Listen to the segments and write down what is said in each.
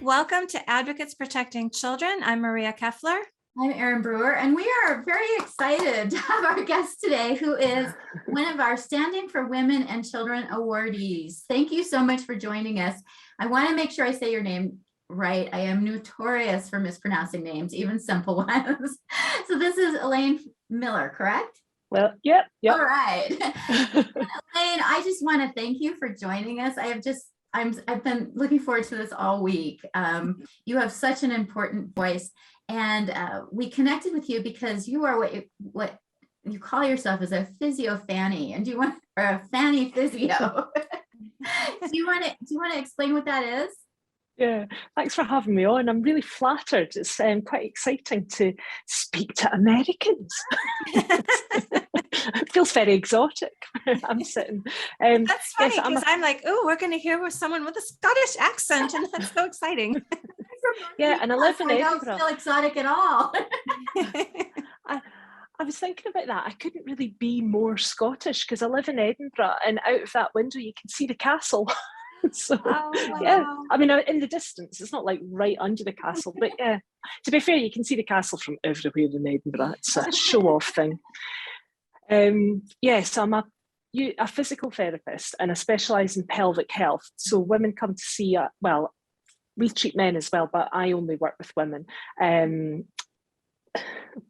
Welcome to Advocates Protecting Children. I'm Maria Keffler. I'm Erin Brewer, and we are very excited to have our guest today, who is one of our Standing for Women and Children awardees. Thank you so much for joining us. I want to make sure I say your name right. I am notorious for mispronouncing names, even simple ones. So this is Elaine Miller, correct? Well, yep. All right. Elaine, I just want to thank you for joining us. I've been looking forward to this all week. You have such an important voice, and we connected with you because you are what you call yourself as a physio fanny, and or a fanny physio. do you want to explain what that is? Yeah, thanks for having me on. I'm really flattered. It's quite exciting to speak to Americans. It feels very exotic. I'm sitting. That's funny because I'm like, oh, we're going to hear someone with a Scottish accent, and that's so exciting. Yeah, and I live in Edinburgh. I don't feel exotic at all. I was thinking about that. I couldn't really be more Scottish because I live in Edinburgh, and out of that window you can see the castle. So wow. Yeah, I mean, in the distance, it's not like right under the castle, but yeah, to be fair, you can see the castle from everywhere in Edinburgh. It's a show-off thing. Yes, I'm a physical therapist, and I specialise in pelvic health. So women come to see, well, we treat men as well, but I only work with women.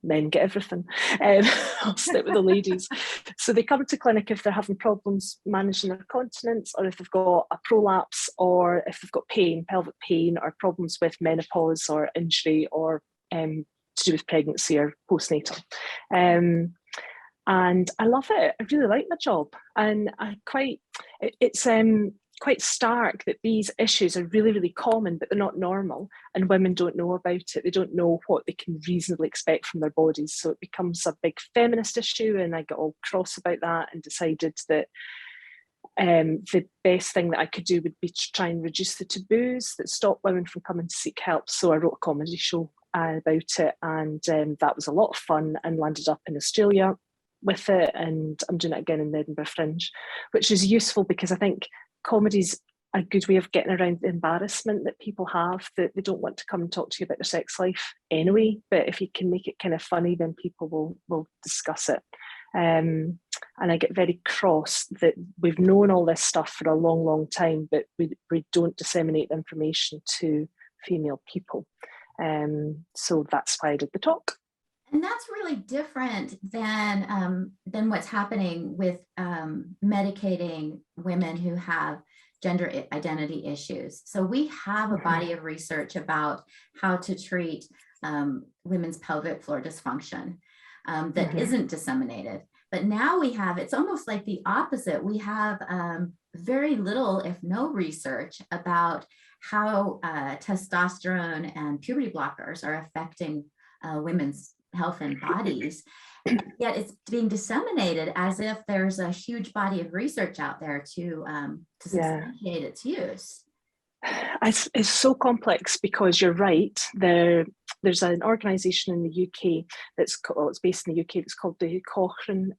Men get everything. I'll stick with the ladies. So they come to clinic if they're having problems managing their continence, or if they've got a prolapse, or if they've got pain, pelvic pain, or problems with menopause or injury, or to do with pregnancy or postnatal. And I love it. I really like my job, and it's quite stark that these issues are really, really common, but they're not normal, and women don't know about it. They don't know what they can reasonably expect from their bodies. So it becomes a big feminist issue, and I got all cross about that and decided that the best thing that I could do would be to try and reduce the taboos that stop women from coming to seek help. So I wrote a comedy show about it, and that was a lot of fun, and landed up in Australia with it, and I'm doing it again in the Edinburgh Fringe, which is useful because I think comedy's a good way of getting around the embarrassment that people have, that they don't want to come and talk to you about their sex life anyway, but if you can make it kind of funny, then people will discuss it. And I get very cross that we've known all this stuff for a long, long time, but we don't disseminate the information to female people. So that's why I did the talk. And that's really different than what's happening with medicating women who have gender identity issues. So we have a body of research about how to treat women's pelvic floor dysfunction that isn't disseminated. But now it's almost like the opposite. We have very little, if no, research about how testosterone and puberty blockers are affecting women's health and bodies, yet it's being disseminated as if there's a huge body of research out there to substantiate its use. It's so complex because you're right. There's an organisation in the UK it's based in the UK. It's called the Cochrane.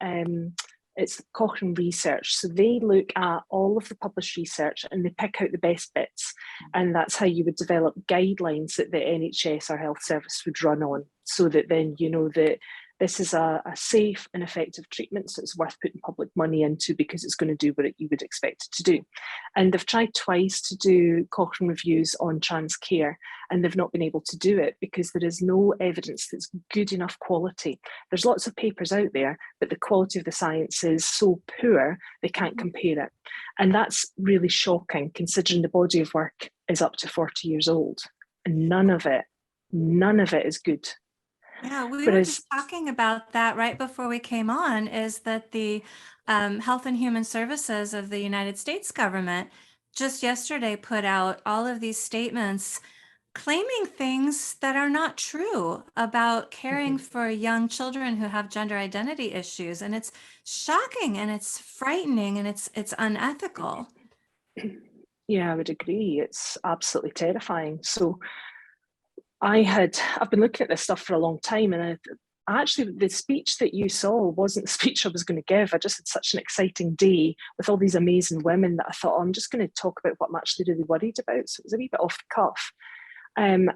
It's Cochrane Research. So they look at all of the published research and they pick out the best bits. And that's how you would develop guidelines that the NHS or health service would run on, so that then you know that this is a safe and effective treatment, so it's worth putting public money into because it's going to do what you would expect it to do. And they've tried twice to do Cochrane reviews on trans care, and they've not been able to do it because there is no evidence that's good enough quality. There's lots of papers out there, but the quality of the science is so poor, they can't compare it. And that's really shocking, considering the body of work is up to 40 years old, and none of it is good. Yeah, we were just talking about that right before we came on, is that the Health and Human Services of the United States government just yesterday put out all of these statements claiming things that are not true about caring for young children who have gender identity issues. And it's shocking, and it's frightening, and it's unethical. Yeah, I would agree. It's absolutely terrifying. So I've been looking at this stuff for a long time, and actually the speech that you saw wasn't the speech I was going to give. I just had such an exciting day with all these amazing women that I thought, I'm just going to talk about what I'm actually really worried about. So it was a wee bit off the cuff. And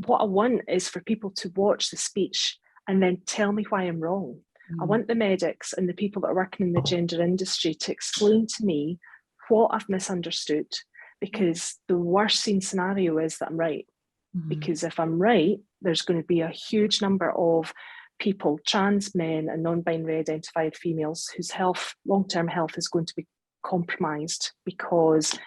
what I want is for people to watch the speech and then tell me why I'm wrong. I want the medics and the people that are working in the gender industry to explain to me what I've misunderstood, because the worst scene scenario is that I'm right. Because if I'm right, there's going to be a huge number of people, trans men and non-binary identified females, whose long-term health is going to be compromised, because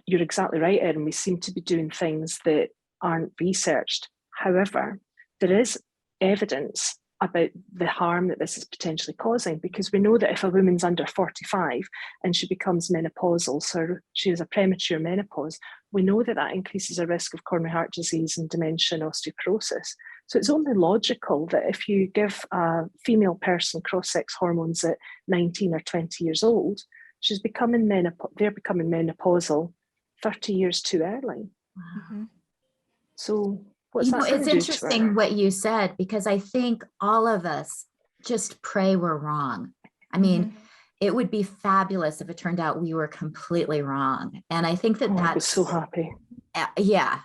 you're exactly right, Erin, we seem to be doing things that aren't researched. However, there is evidence about the harm that this is potentially causing, because we know that if a woman's under 45 and she becomes menopausal, so she has a premature menopause, we know that that increases her risk of coronary heart disease and dementia and osteoporosis. So it's only logical that if you give a female person cross-sex hormones at 19 or 20 years old, they're becoming menopausal 30 years too early. So what's that it's interesting what you said, because I think all of us just pray we're wrong. I mean, it would be fabulous if it turned out we were completely wrong. And I think that I'd be so happy. Yeah.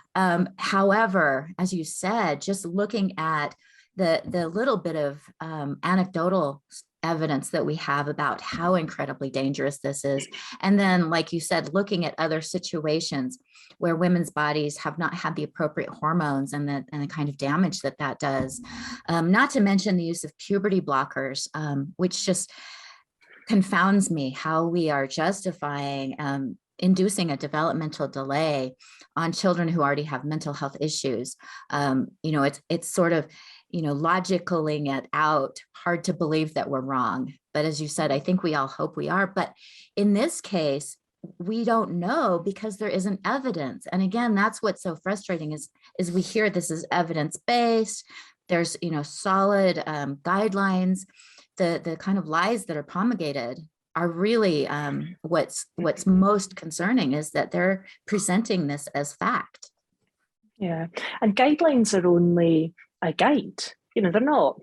However, as you said, just looking at the little bit of anecdotal evidence that we have about how incredibly dangerous this is. And then, like you said, looking at other situations where women's bodies have not had the appropriate hormones and the kind of damage that does, not to mention the use of puberty blockers, which just confounds me how we are justifying inducing a developmental delay on children who already have mental health issues. It's sort of, logicaling it out, hard to believe that we're wrong. But as you said, I think we all hope we are. But in this case, we don't know because there isn't evidence. And again, that's what's so frustrating is we hear this is evidence-based. There's, solid guidelines. The kind of lies that are promulgated are really what's most concerning, is that they're presenting this as fact. Yeah, and guidelines are only a guide. They're not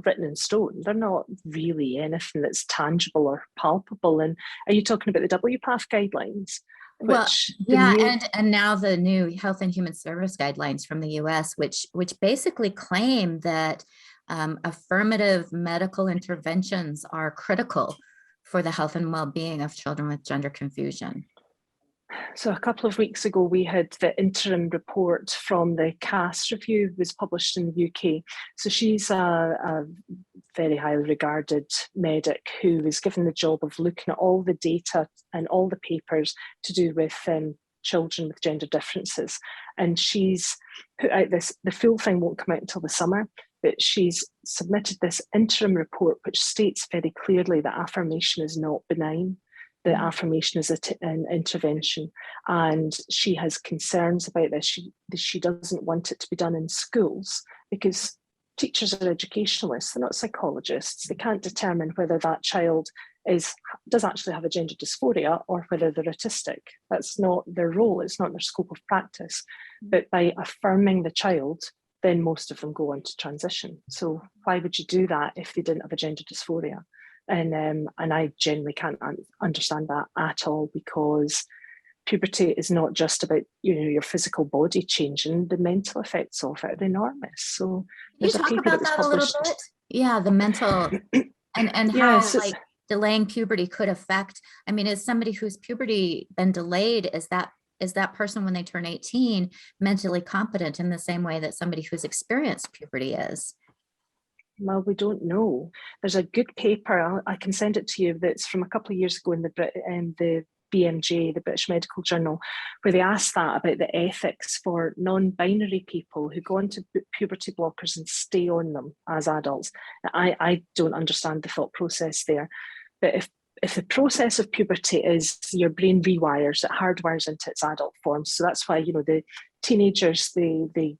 written in stone. They're not really anything that's tangible or palpable. And are you talking about the WPATH guidelines? And now the new Health and Human Service guidelines from the US, which basically claim that affirmative medical interventions are critical for the health and well-being of children with gender confusion. So a couple of weeks ago, we had the interim report from the CAS review, was published in the UK. So she's a very highly regarded medic who was given the job of looking at all the data and all the papers to do with children with gender differences. And she's put out the full thing won't come out until the summer, but she's submitted this interim report which states very clearly that affirmation is not benign. The affirmation is an intervention, and she has concerns about this. She doesn't want it to be done in schools because teachers are educationalists, they're not psychologists. They can't determine whether that child does actually have a gender dysphoria or whether they're autistic. That's not their role, it's not their scope of practice. But by affirming the child, then most of them go on to transition. So why would you do that if they didn't have a gender dysphoria? And I generally can't understand that at all, because puberty is not just about your physical body changing. The mental effects of it are enormous. So Can you talk about that a little bit? Yeah, the mental and how delaying puberty could affect. I mean, is somebody whose puberty been delayed, is that person when they turn 18 mentally competent in the same way that somebody who's experienced puberty is? Well, we don't know. There's a good paper, I can send it to you, that's from a couple of years ago in the BMJ, the British Medical Journal, where they asked that about the ethics for non-binary people who go into puberty blockers and stay on them as adults. I don't understand the thought process there. But if the process of puberty is your brain rewires, it hardwires into its adult form. So that's why, the teenagers, they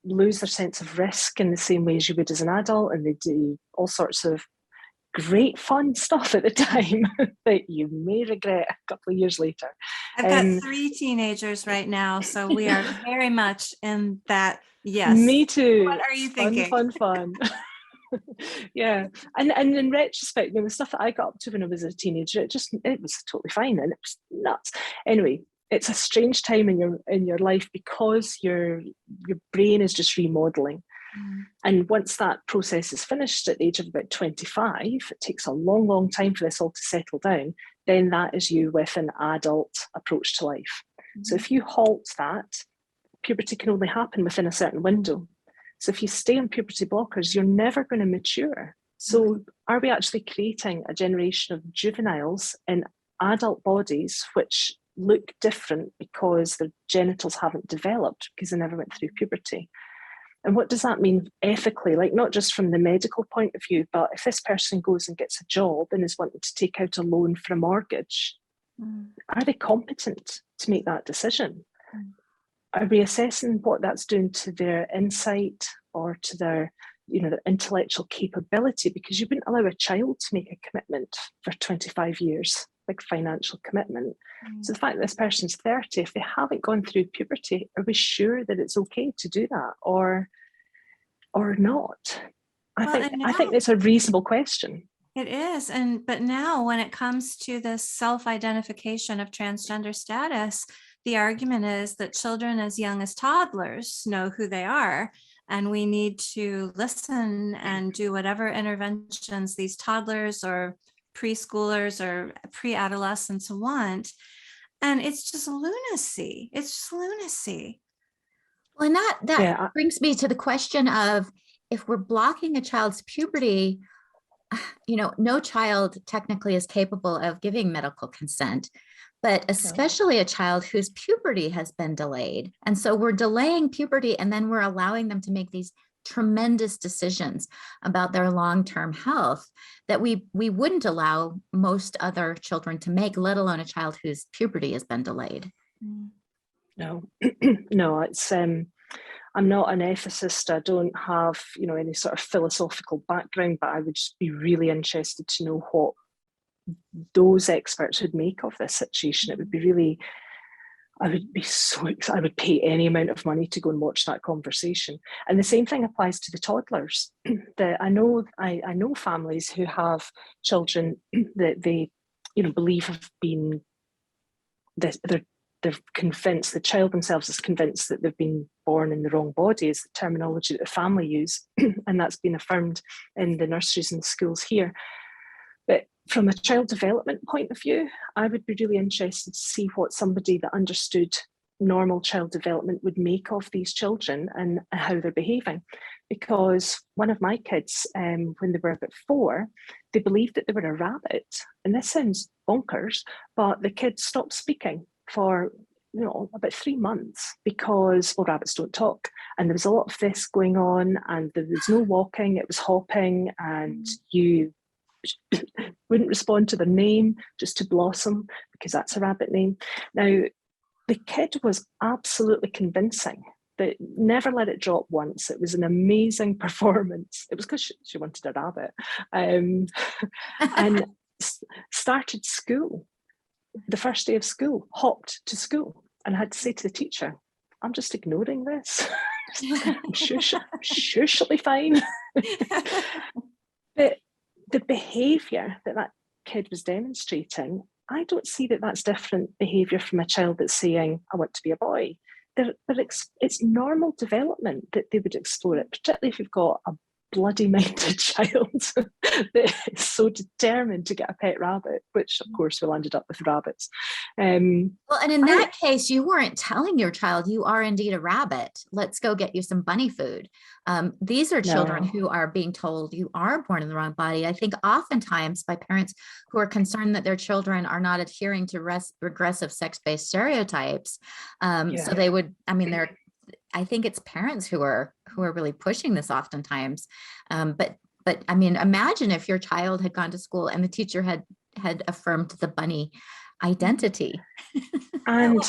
lose their sense of risk in the same way as you would as an adult, and they do all sorts of great fun stuff at the time that you may regret a couple of years later. I've got 3 teenagers right now, so we are very much in that. Yes. Me too. What are you thinking? Fun. Yeah. And in retrospect, the stuff that I got up to when I was a teenager, it was totally fine and it was nuts. Anyway, it's a strange time in your life because your brain is just remodeling. And once that process is finished at the age of about 25, it takes a long, long time for this all to settle down. Then that is you with an adult approach to life. So if you halt that, puberty can only happen within a certain window. So if you stay on puberty blockers, you're never going to mature. So are we actually creating a generation of juveniles in adult bodies which look different because their genitals haven't developed because they never went through puberty? And what does that mean ethically? Like, not just from the medical point of view, but if this person goes and gets a job and is wanting to take out a loan for a mortgage, are they competent to make that decision? Are we assessing what that's doing to their insight or to their, their intellectual capability? Because you wouldn't allow a child to make a commitment for 25 years, like financial commitment. So the fact that this person's 30, if they haven't gone through puberty, are we sure that it's okay to do that or not? I think it's a reasonable question. It is. But now when it comes to this self-identification of transgender status, the argument is that children as young as toddlers know who they are, and we need to listen and do whatever interventions these toddlers or preschoolers or pre-adolescents want. And it's just lunacy. It's just lunacy. Well, and that brings me to the question of, if we're blocking a child's puberty, no child technically is capable of giving medical consent, but especially a child whose puberty has been delayed. And so we're delaying puberty, and then we're allowing them to make these tremendous decisions about their long-term health that we wouldn't allow most other children to make, let alone a child whose puberty has been delayed. No, no, it's I'm not an ethicist. I don't have, any sort of philosophical background, but I would just be really interested to know what those experts would make of this situation. It would be really, I would be so excited. I would pay any amount of money to go and watch that conversation. And the same thing applies to the toddlers. I know families who have children that they, believe have been, they're convinced, the child themselves is convinced that they've been born in the wrong body, is the terminology that the family use, and that's been affirmed in the nurseries and the schools here. But from a child development point of view, I would be really interested to see what somebody that understood normal child development would make of these children and how they're behaving. Because one of my kids, when they were about 4, they believed that they were a rabbit. And this sounds bonkers, but the kid stopped speaking for about 3 months because, well, rabbits don't talk, and there was a lot of this going on, and there was no walking, it was hopping, and you wouldn't respond to their name, just to Blossom, because that's a rabbit name. Now, the kid was absolutely convincing, but never let it drop once. It was an amazing performance. It was because she wanted a rabbit, and started school. The first day of school, hopped to school, and had to say to the teacher, I'm just ignoring this. I'm sure she'll be fine. But the behaviour that kid was demonstrating, I don't see that that's different behaviour from a child that's saying, I want to be a boy. It's normal development that they would explore it, particularly if you've got a bloody-minded child that is so determined to get a pet rabbit, which of course we ended up with rabbits. Well, and in that case, you weren't telling your child, you are indeed a rabbit. Let's go get you some bunny food. These are children who are being told you are born in the wrong body. I think oftentimes by parents who are concerned that their children are not adhering to regressive sex-based stereotypes. So they would, I think it's parents who are really pushing this oftentimes. But I mean, imagine if your child had gone to school and the teacher had affirmed the bunny identity. And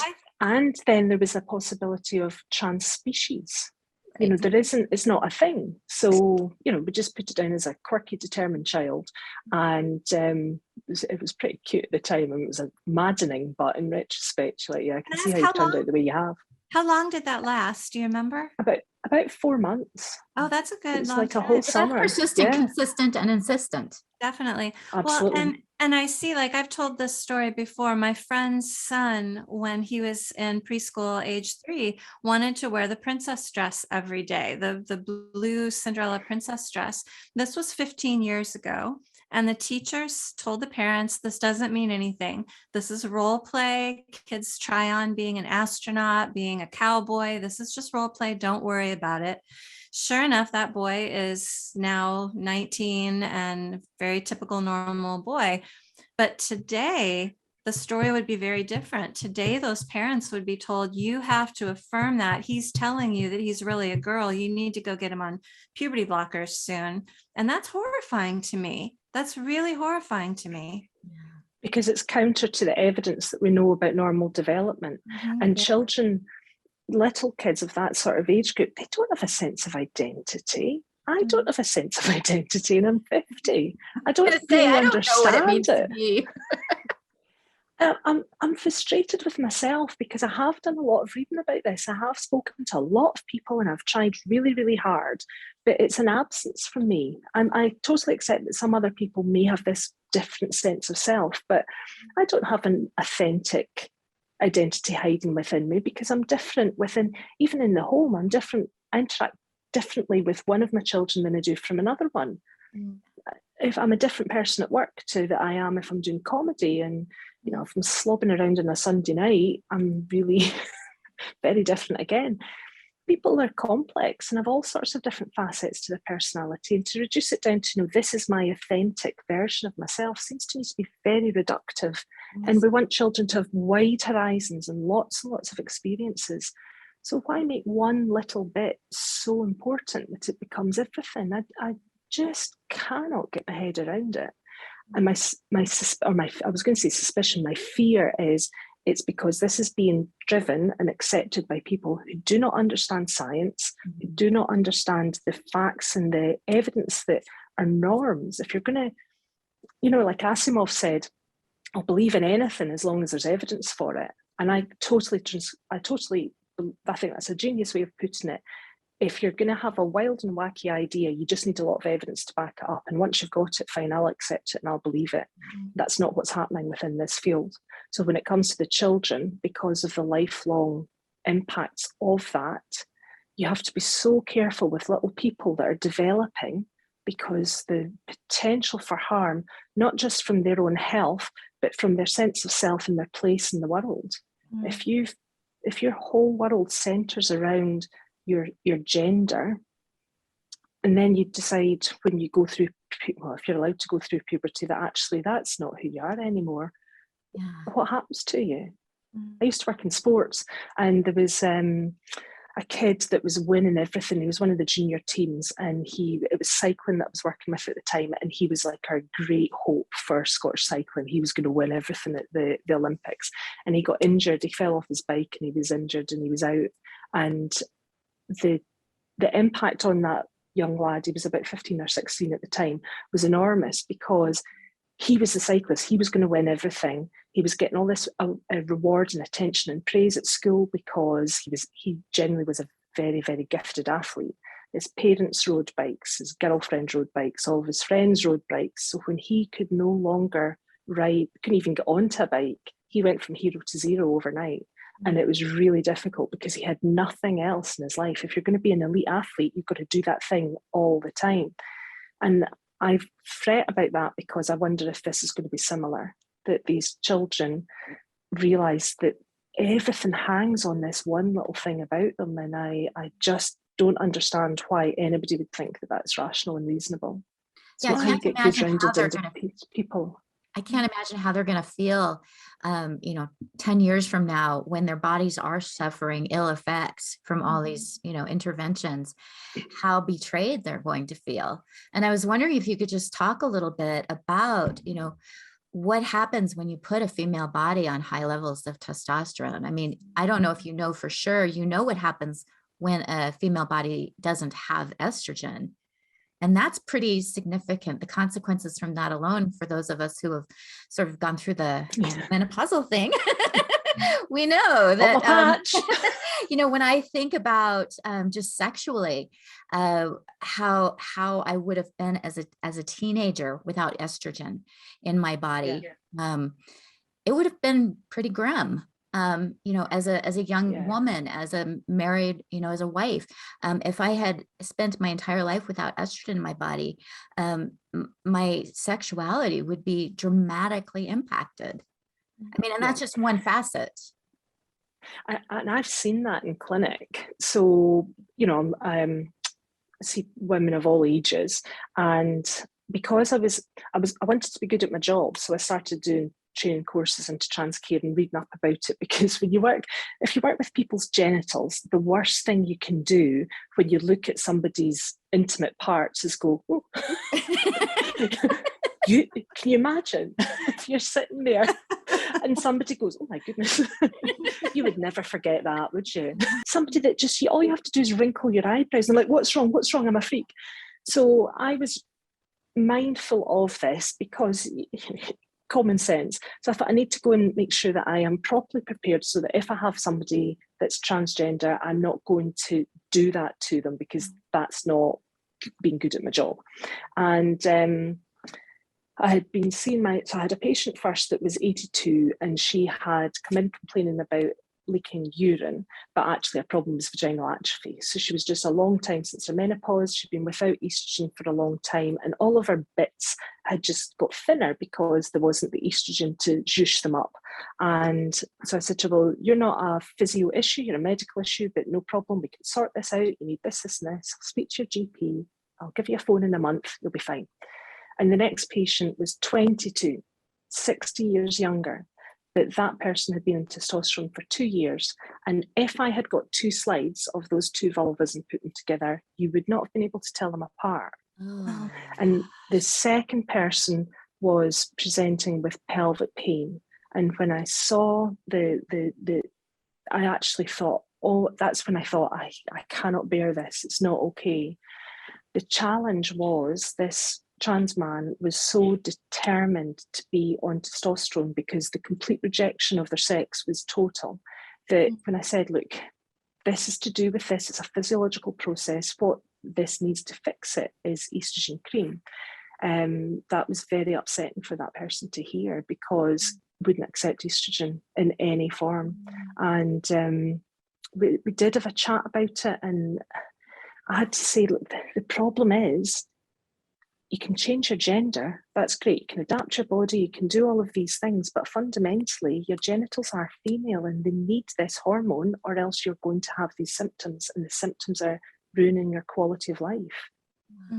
then there was a possibility of trans species. Right. It's not a thing. So, we just put it down as a quirky, determined child. And it was pretty cute at the time. It was maddening, but in retrospect, I can see how you turned out the way you have. How long did that last? Do you remember? About 4 months. Oh, that's a good. It's like a whole summer. That's persistent, consistent, and insistent. Definitely. Absolutely. Well, And I see, like, I've told this story before. My friend's son, when he was in preschool, age 3, wanted to wear the princess dress every day, the blue Cinderella princess dress. This was 15 years ago. And the teachers told the parents, this doesn't mean anything. This is role play. Kids try on being an astronaut, being a cowboy. This is just role play. Don't worry about it. Sure enough, that boy is now 19 and very typical normal boy. But today, the story would be very different. Today, those parents would be told, you have to affirm that. He's telling you that he's really a girl. You need to go get him on puberty blockers soon. And that's horrifying to me. That's really horrifying to me. Because it's counter to the evidence that we know about normal development. And children, little kids of that sort of age group, they don't have a sense of identity. I don't have a sense of identity, and I'm 50. I don't really understand it. I'm frustrated with myself because I have done a lot of reading about this. I have spoken to a lot of people and I've tried really, really hard, but it's an absence from me. I totally accept that some other people may have this different sense of self, but I don't have an authentic identity hiding within me because I'm different within, even in the home, I'm different. I interact differently with one of my children than I do from another one. If I'm a different person at work to that I am if I'm doing comedy, and you know, if I'm slobbing around on a Sunday night, I'm really very different again. People are complex and have all sorts of different facets to their personality, and to reduce it down to, you know, this is my authentic version of myself seems to me to be very reductive. And we want children to have wide horizons and lots of experiences. So why make one little bit so important that it becomes everything? I just cannot get my head around it. And I was going to say suspicion, my fear is it's because this is being driven and accepted by people who do not understand science, who do not understand the facts and the evidence that are norms. If you're going to, you know, like Asimov said, I'll believe in anything as long as there's evidence for it. And I think that's a genius way of putting it. If you're going to have a wild and wacky idea, you just need a lot of evidence to back it up. And once you've got it, fine, I'll accept it and I'll believe it. That's not what's happening within this field. So when it comes to the children, because of the lifelong impacts of that, you have to be so careful with little people that are developing, because the potential for harm, not just from their own health, but from their sense of self and their place in the world. If your whole world centers around your gender, and then you decide when you go through, well, if you're allowed to go through puberty, that actually that's not who you are anymore, what happens to you? I used to work in sports, and there was a kid that was winning everything. He was one of the junior teams, and it was cycling that I was working with at the time, and he was like our great hope for Scottish cycling. He was going to win everything at the Olympics, and he got injured. He fell off his bike and he was injured and he was out. And the impact on that young lad, he was about 15 or 16 at the time, was enormous, because he was the cyclist. He was going to win everything. He was getting all this reward and attention and praise at school because he generally was a very, very gifted athlete. His parents rode bikes, his girlfriend rode bikes, all of his friends rode bikes. So when he could no longer ride, couldn't even get onto a bike, he went from hero to zero overnight. And it was really difficult because he had nothing else in his life. If you're going to be an elite athlete, you've got to do that thing all the time. And I fret about that because I wonder if this is going to be similar, that these children realise that everything hangs on this one little thing about them. And I just don't understand why anybody would think that that's rational and reasonable. So I can't imagine how they're going to people. I can't imagine how they're going to feel, 10 years from now, when their bodies are suffering ill effects from all these, interventions, how betrayed they're going to feel. And I was wondering if you could just talk a little bit about, what happens when you put a female body on high levels of testosterone. I mean, I don't know if you know for sure, what happens when a female body doesn't have estrogen. And that's pretty significant, the consequences from that alone, for those of us who have sort of gone through the menopausal thing. We know Got my that, patch. when I think about just sexually, how I would have been as a teenager without estrogen in my body, it would have been pretty grim. As a young woman, as a married, as a wife, if I had spent my entire life without estrogen in my body, my sexuality would be dramatically impacted. I mean, and that's just one facet. And I've seen that in clinic. So, I see women of all ages, and because I wanted to be good at my job, so I started doing training courses into trans care and reading up about it, because if you work with people's genitals, the worst thing you can do when you look at somebody's intimate parts is go, oh. Can you imagine if you're sitting there and somebody goes, oh my goodness, you would never forget that, would you? Somebody that just, all you have to do is wrinkle your eyebrows and like, what's wrong? I'm a freak. So I was mindful of this because common sense. So I thought I need to go and make sure that I am properly prepared so that if I have somebody that's transgender, I'm not going to do that to them, because that's not being good at my job. And I had been seeing so I had a patient first that was 82, and she had come in complaining about leaking urine, but actually her problem was vaginal atrophy. So she was just a long time since her menopause. She'd been without estrogen for a long time, and all of her bits had just got thinner because there wasn't the estrogen to zhoosh them up. And so I said to her, well, you're not a physio issue, you're a medical issue, but no problem, we can sort this out. You need this, this, and this. I'll speak to your GP. I'll give you a phone in a month. You'll be fine. And the next patient was 22, 60 years younger, but that person had been on testosterone for 2 years. And if I had got 2 slides of those 2 vulvas and put them together, you would not have been able to tell them apart. Oh. And the second person was presenting with pelvic pain. And when I saw I actually thought, oh, that's when I thought, I cannot bear this. It's not okay. The challenge was this trans man was so determined to be on testosterone because the complete rejection of their sex was total, that when I said, look, this is to do with this, it's a physiological process, what this needs to fix it is estrogen cream. That was very upsetting for that person to hear, because wouldn't accept estrogen in any form. And we did have a chat about it, and I had to say, look, the problem is, you can change your gender, that's great, you can adapt your body, you can do all of these things, but fundamentally your genitals are female and they need this hormone, or else you're going to have these symptoms, and the symptoms are ruining your quality of life.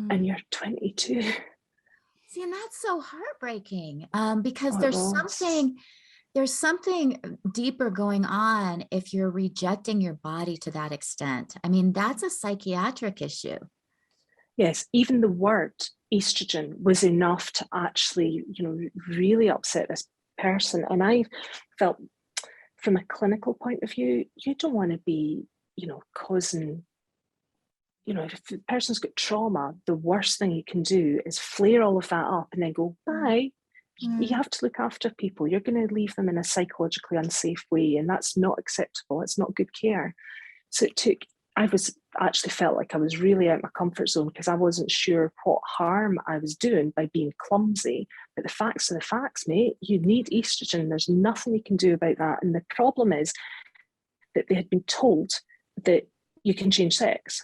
And you're 22. See, and that's so heartbreaking, because there's something deeper going on if you're rejecting your body to that extent. I mean, that's a psychiatric issue. Yes, even the word estrogen was enough to actually, really upset this person. And I felt, from a clinical point of view, you don't want to be, causing, if the person's got trauma, the worst thing you can do is flare all of that up and then go, bye. You have to look after people. You're going to leave them in a psychologically unsafe way, and that's not acceptable. It's not good care. So I actually felt like I was really out of my comfort zone, because I wasn't sure what harm I was doing by being clumsy. But the facts are the facts, mate. You need estrogen. There's nothing you can do about that. And the problem is that they had been told that you can change sex.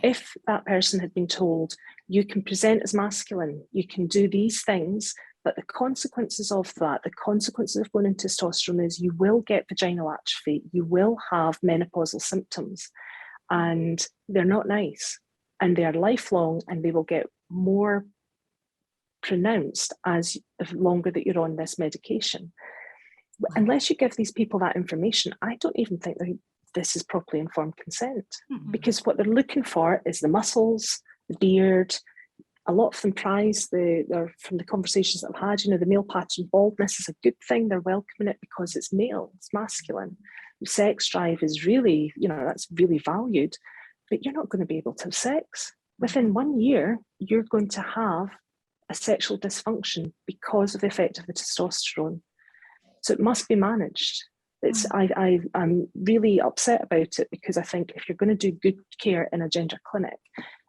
If that person had been told, you can present as masculine, you can do these things, but the consequences of that, the consequences of going into testosterone is you will get vaginal atrophy, you will have menopausal symptoms, and they're not nice, and they are lifelong, and they will get more pronounced as longer that you're on this medication. Unless you give these people that information, I don't even think this is properly informed consent, because what they're looking for is the muscles, the beard. A lot of them prize from the conversations that I've had, the male pattern baldness is a good thing. They're welcoming it because it's male, it's masculine. Sex drive is really, that's really valued, but you're not going to be able to have sex. Within 1 year, you're going to have a sexual dysfunction because of the effect of the testosterone. So it must be managed. I'm really upset about it, because I think if you're going to do good care in a gender clinic,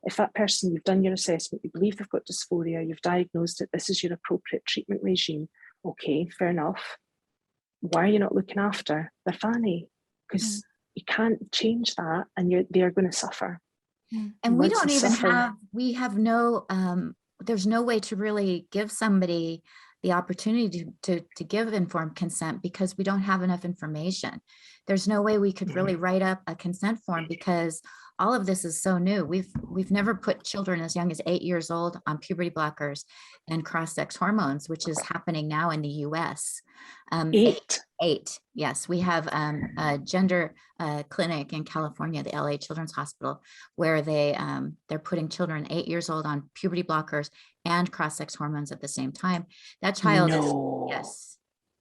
if that person, you've done your assessment, you believe they've got dysphoria, you've diagnosed it, this is your appropriate treatment regime, okay, fair enough. Why are you not looking after their fanny? Because you can't change that, and they're going to suffer. And we don't even have, there's no way to really give somebody the opportunity to give informed consent, because we don't have enough information. There's no way we could really write up a consent form, because all of this is so new. We've never put children as young as 8 years old on puberty blockers and cross-sex hormones, which is happening now in the US. 8. Yes, we have a gender clinic in California, the LA Children's Hospital, where they're putting children 8 years old on puberty blockers and cross-sex hormones at the same time. That child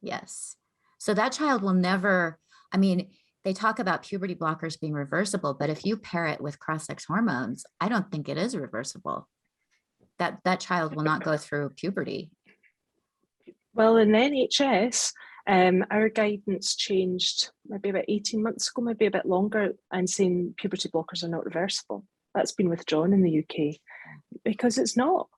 yes. So that child will never, I mean, they talk about puberty blockers being reversible, but if you pair it with cross-sex hormones, I don't think it is reversible. That child will not go through puberty. Well, in the NHS, our guidance changed maybe about 18 months ago, maybe a bit longer, and saying puberty blockers are not reversible. That's been withdrawn in the UK, because it's not.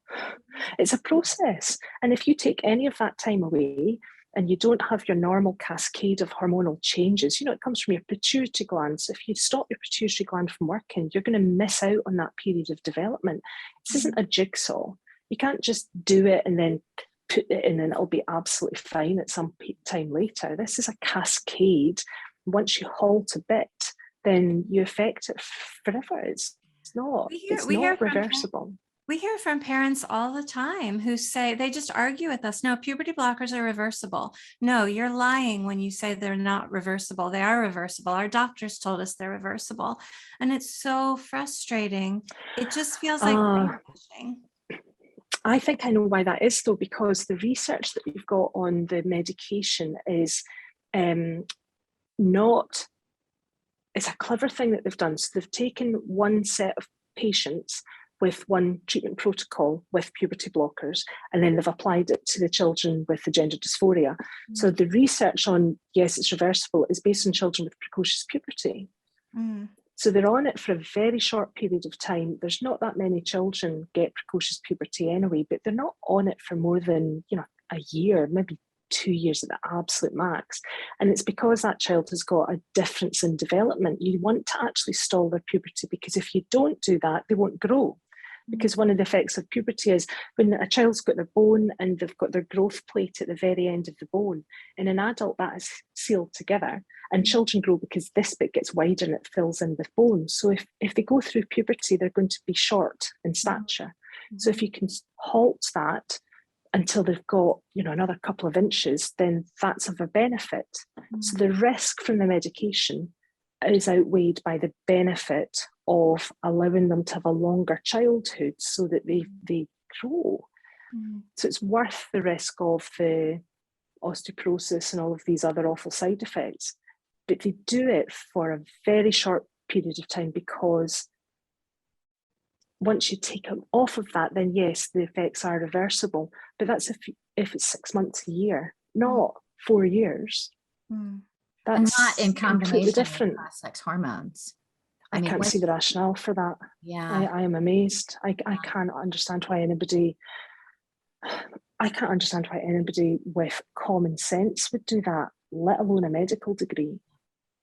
It's a process. And if you take any of that time away, and you don't have your normal cascade of hormonal changes, it comes from your pituitary gland. So if you stop your pituitary gland from working, you're going to miss out on that period of development. This isn't a jigsaw. You can't just do it and then put it in and it'll be absolutely fine at some time later. This is a cascade. Once you halt a bit, then you affect it forever. It's not reversible. We hear from parents all the time who say, they just argue with us, no, puberty blockers are reversible. No, you're lying when you say they're not reversible. They are reversible. Our doctors told us they're reversible. And it's so frustrating. It just feels like brainwashing. I think I know why that is, though, because the research that we've got on the medication is not, it's a clever thing that they've done. So they've taken one set of patients with one treatment protocol with puberty blockers, and then they've applied it to the children with the gender dysphoria. So the research on, yes, it's reversible, is based on children with precocious puberty. So they're on it for a very short period of time. There's not that many children get precocious puberty anyway, but they're not on it for more than, a year, maybe 2 years at the absolute max. And it's because that child has got a difference in development. You want to actually stall their puberty, because if you don't do that, they won't grow. Because one of the effects of puberty is when a child's got their bone and they've got their growth plate at the very end of the bone. In an adult, that is sealed together, and children grow because this bit gets wider and it fills in with bone. So if they go through puberty, they're going to be short in stature. So if you can halt that until they've got, another couple of inches, then that's of a benefit. So the risk from the medication is outweighed by the benefit of allowing them to have a longer childhood so that they grow. So it's worth the risk of the osteoporosis and all of these other awful side effects. But they do it for a very short period of time, because once you take them off of that, then yes, the effects are reversible. But that's if it's 6 months a year, not 4 years. That's and not in combination different. With cross-sex hormones. I can't see the rationale for that. Yeah, I am amazed. I can't understand why anybody with common sense would do that, let alone a medical degree.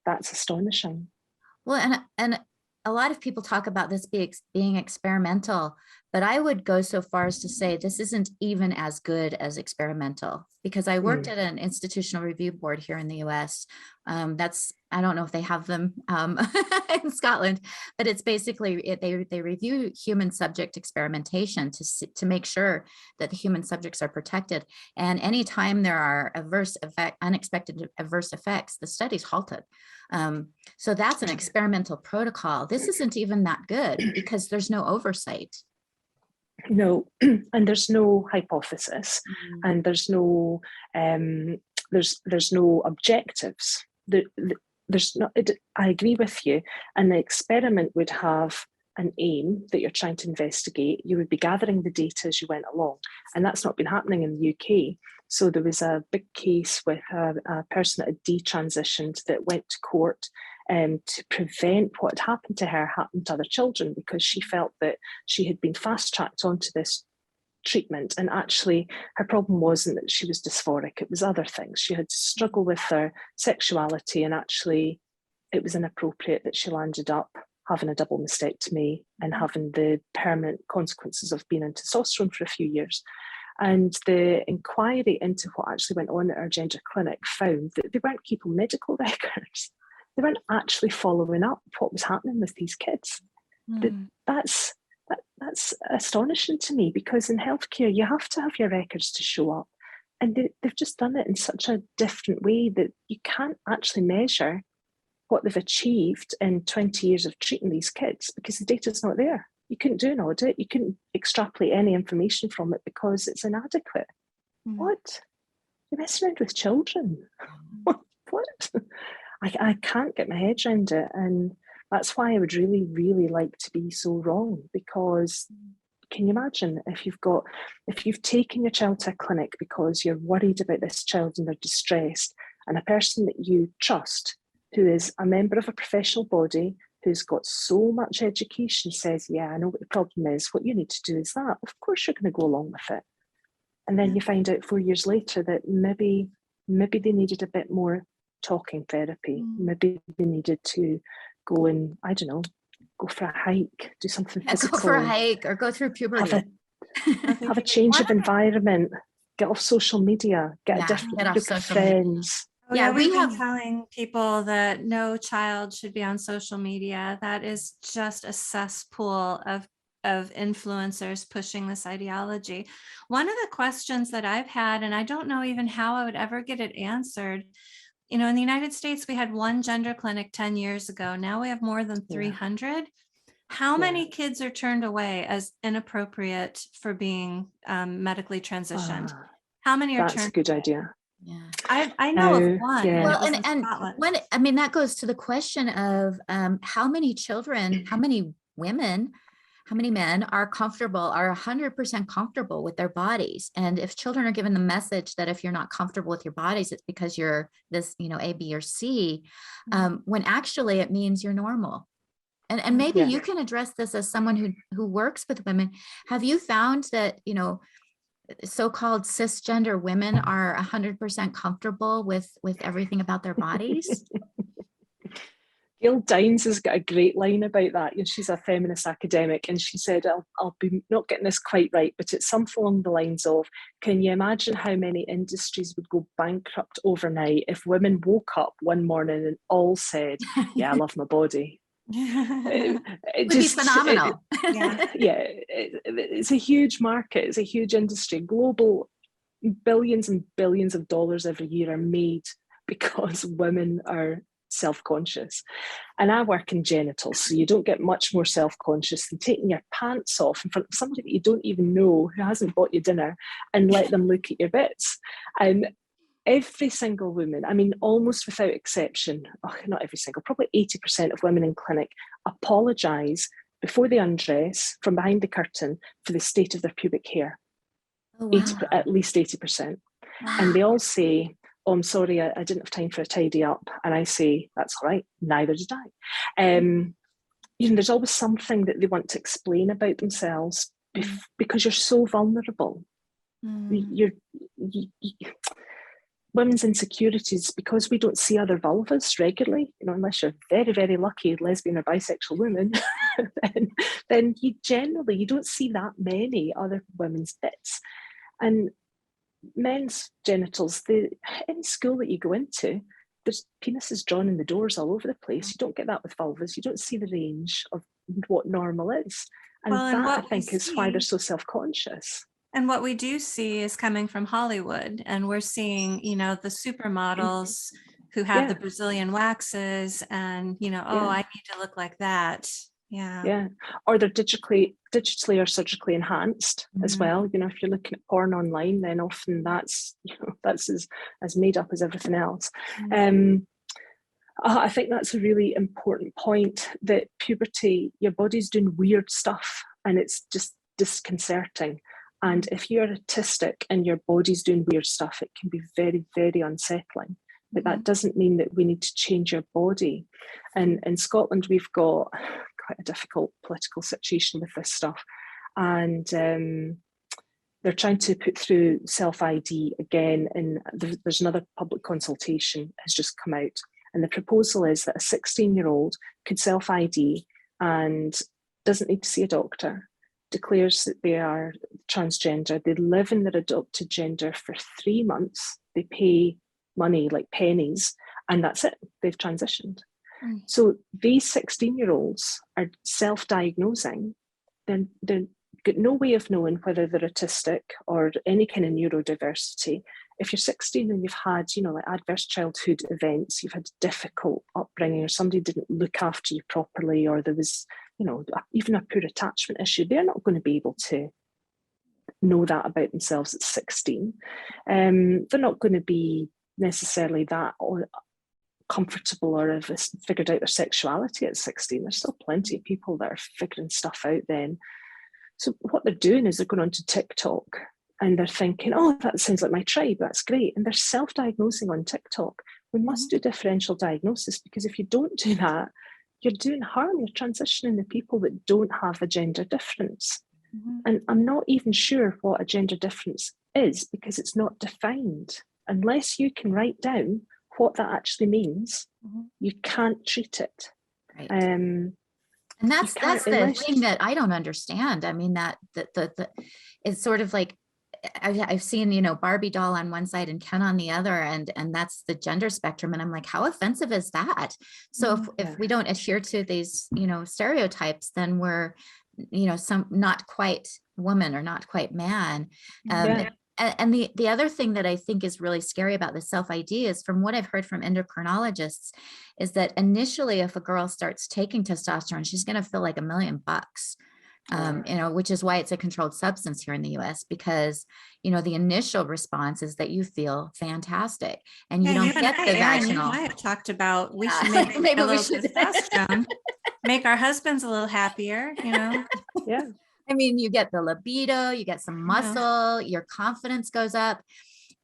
That's astonishing. Well, and a lot of people talk about this being experimental, but I would go so far as to say this isn't even as good as experimental, because I worked at an institutional review board here in the US. I don't know if they have them in Scotland, but it's basically, they review human subject experimentation to make sure that the human subjects are protected. And anytime there are unexpected adverse effects, the study's halted. So that's an experimental protocol. This isn't even that good because there's no oversight. No, and there's no hypothesis, and there's no there's no objectives. There's not. I agree with you. And the experiment would have an aim that you're trying to investigate. You would be gathering the data as you went along, and that's not been happening in the UK. So there was a big case with a person that had detransitioned that went to court to prevent what had happened to her happened to other children, because she felt that she had been fast-tracked onto this treatment, and actually her problem wasn't that she was dysphoric, it was other things. She had struggled with her sexuality, and actually it was inappropriate that she landed up having a double mastectomy and having the permanent consequences of being on testosterone for a few years. And the inquiry into what actually went on at our gender clinic found that they weren't keeping medical records. They weren't actually following up what was happening with these kids. That's astonishing to me, because in healthcare, you have to have your records to show up. And they've just done it in such a different way that you can't actually measure what they've achieved in 20 years of treating these kids, because the data's not there. You couldn't do an audit. You couldn't extrapolate any information from it because it's inadequate. What? You're messing around with children. What? I can't get my head around it. And that's why I would really, really like to be so wrong, because can you imagine if you've taken your child to a clinic because you're worried about this child and they're distressed, and a person that you trust, who is a member of a professional body, who's got so much education, says, yeah, I know what the problem is, what you need to do is that, of course you're going to go along with it. And then you find out 4 years later that maybe they needed a bit more talking therapy. Maybe they needed to go and, I don't know, go for a hike, do something physical. Go for a hike or go through puberty. Have a change of environment, get off social media, get a different group of friends. Yeah, we've been telling people that no child should be on social media. That is just a cesspool of influencers pushing this ideology. One of the questions that I've had, and I don't know even how I would ever get it answered, in the United States, we had one gender clinic 10 years ago. Now we have more than 300. How many kids are turned away as inappropriate for being medically transitioned? How many are turned away? That's a good idea. Yeah, I know of one. Well, and that goes to the question of how many children, how many women, how many men are 100% comfortable with their bodies. And if children are given the message that if you're not comfortable with your bodies, it's because you're this, A, B, or C, when actually it means you're normal. And maybe you can address this as someone who works with women. Have you found that, so-called cisgender women are 100% comfortable with everything about their bodies? Gail Dines has got a great line about that. She's a feminist academic, and she said, I'll be not getting this quite right, but it's something along the lines of, can you imagine how many industries would go bankrupt overnight if women woke up one morning and all said, yeah, I love my body? It would be phenomenal. It's a huge market. It's a huge industry. Global billions and billions of dollars every year are made because women are self-conscious. And I work in genitals, so you don't get much more self-conscious than taking your pants off in front of somebody that you don't even know, who hasn't bought you dinner, and let them look at your bits. And every single woman, I mean, almost without exception, not every single, probably 80% of women in clinic apologise before they undress from behind the curtain for the state of their pubic hair. Oh, wow. At least 80%. Wow. And they all say, oh, I'm sorry, I didn't have time for a tidy up. And I say, that's all right, neither did I. There's always something that they want to explain about themselves because you're so vulnerable. Women's insecurities, because we don't see other vulvas regularly, unless you're very, very lucky lesbian or bisexual women, then you don't see that many other women's bits. And men's genitals, any school that you go into, there's penises drawn in the doors all over the place. You don't get that with vulvas. You don't see the range of what normal is. And that, I think, is why they're so self-conscious. And what we do see is coming from Hollywood, and we're seeing, the supermodels who have the Brazilian waxes and, I need to look like that. Yeah. Or they're digitally or surgically enhanced as well. If you're looking at porn online, then often that's as made up as everything else. I think that's a really important point, that puberty, your body's doing weird stuff and it's just disconcerting. And if you're autistic and your body's doing weird stuff, it can be very, very unsettling. But that doesn't mean that we need to change your body. And in Scotland, we've got quite a difficult political situation with this stuff. And they're trying to put through self-ID again, and there's another public consultation has just come out. And the proposal is that a 16-year-old could self-ID and doesn't need to see a doctor, declares that they are transgender, they live in their adopted gender for 3 months, they pay money like pennies, and that's it, they've transitioned. So these 16-year-olds are self-diagnosing, they're got no way of knowing whether they're autistic or any kind of neurodiversity. If you're 16 and you've had, like adverse childhood events, you've had difficult upbringing, or somebody didn't look after you properly, or there was, even a poor attachment issue, they're not going to be able to know that about themselves at 16. They're not going to be necessarily that comfortable or have figured out their sexuality at 16. There's still plenty of people that are figuring stuff out then. So what they're doing is they're going onto TikTok and they're thinking, oh, that sounds like my tribe, that's great. And they're self-diagnosing on TikTok. We must do differential diagnosis, because if you don't do that, you're doing harm, you're transitioning the people that don't have a gender difference. And I'm not even sure what a gender difference is, because it's not defined. Unless you can write down what that actually means, you can't treat it. Right. And that's the thing that I don't understand. I mean, that it's sort of like, I've seen, Barbie doll on one side and Ken on the other, and that's the gender spectrum. And I'm like, how offensive is that? So if we don't adhere to these, stereotypes, then we're, some not quite woman or not quite man. And the other thing that I think is really scary about the self-ID is, from what I've heard from endocrinologists, is that initially, if a girl starts taking testosterone, she's going to feel like $1 million, which is why it's a controlled substance here in the US, because, the initial response is that you feel fantastic and you don't get the vaginal. You and I have talked about, we should maybe a little testosterone, make our husbands a little happier, Yeah. I mean, you get the libido, you get some muscle, your confidence goes up,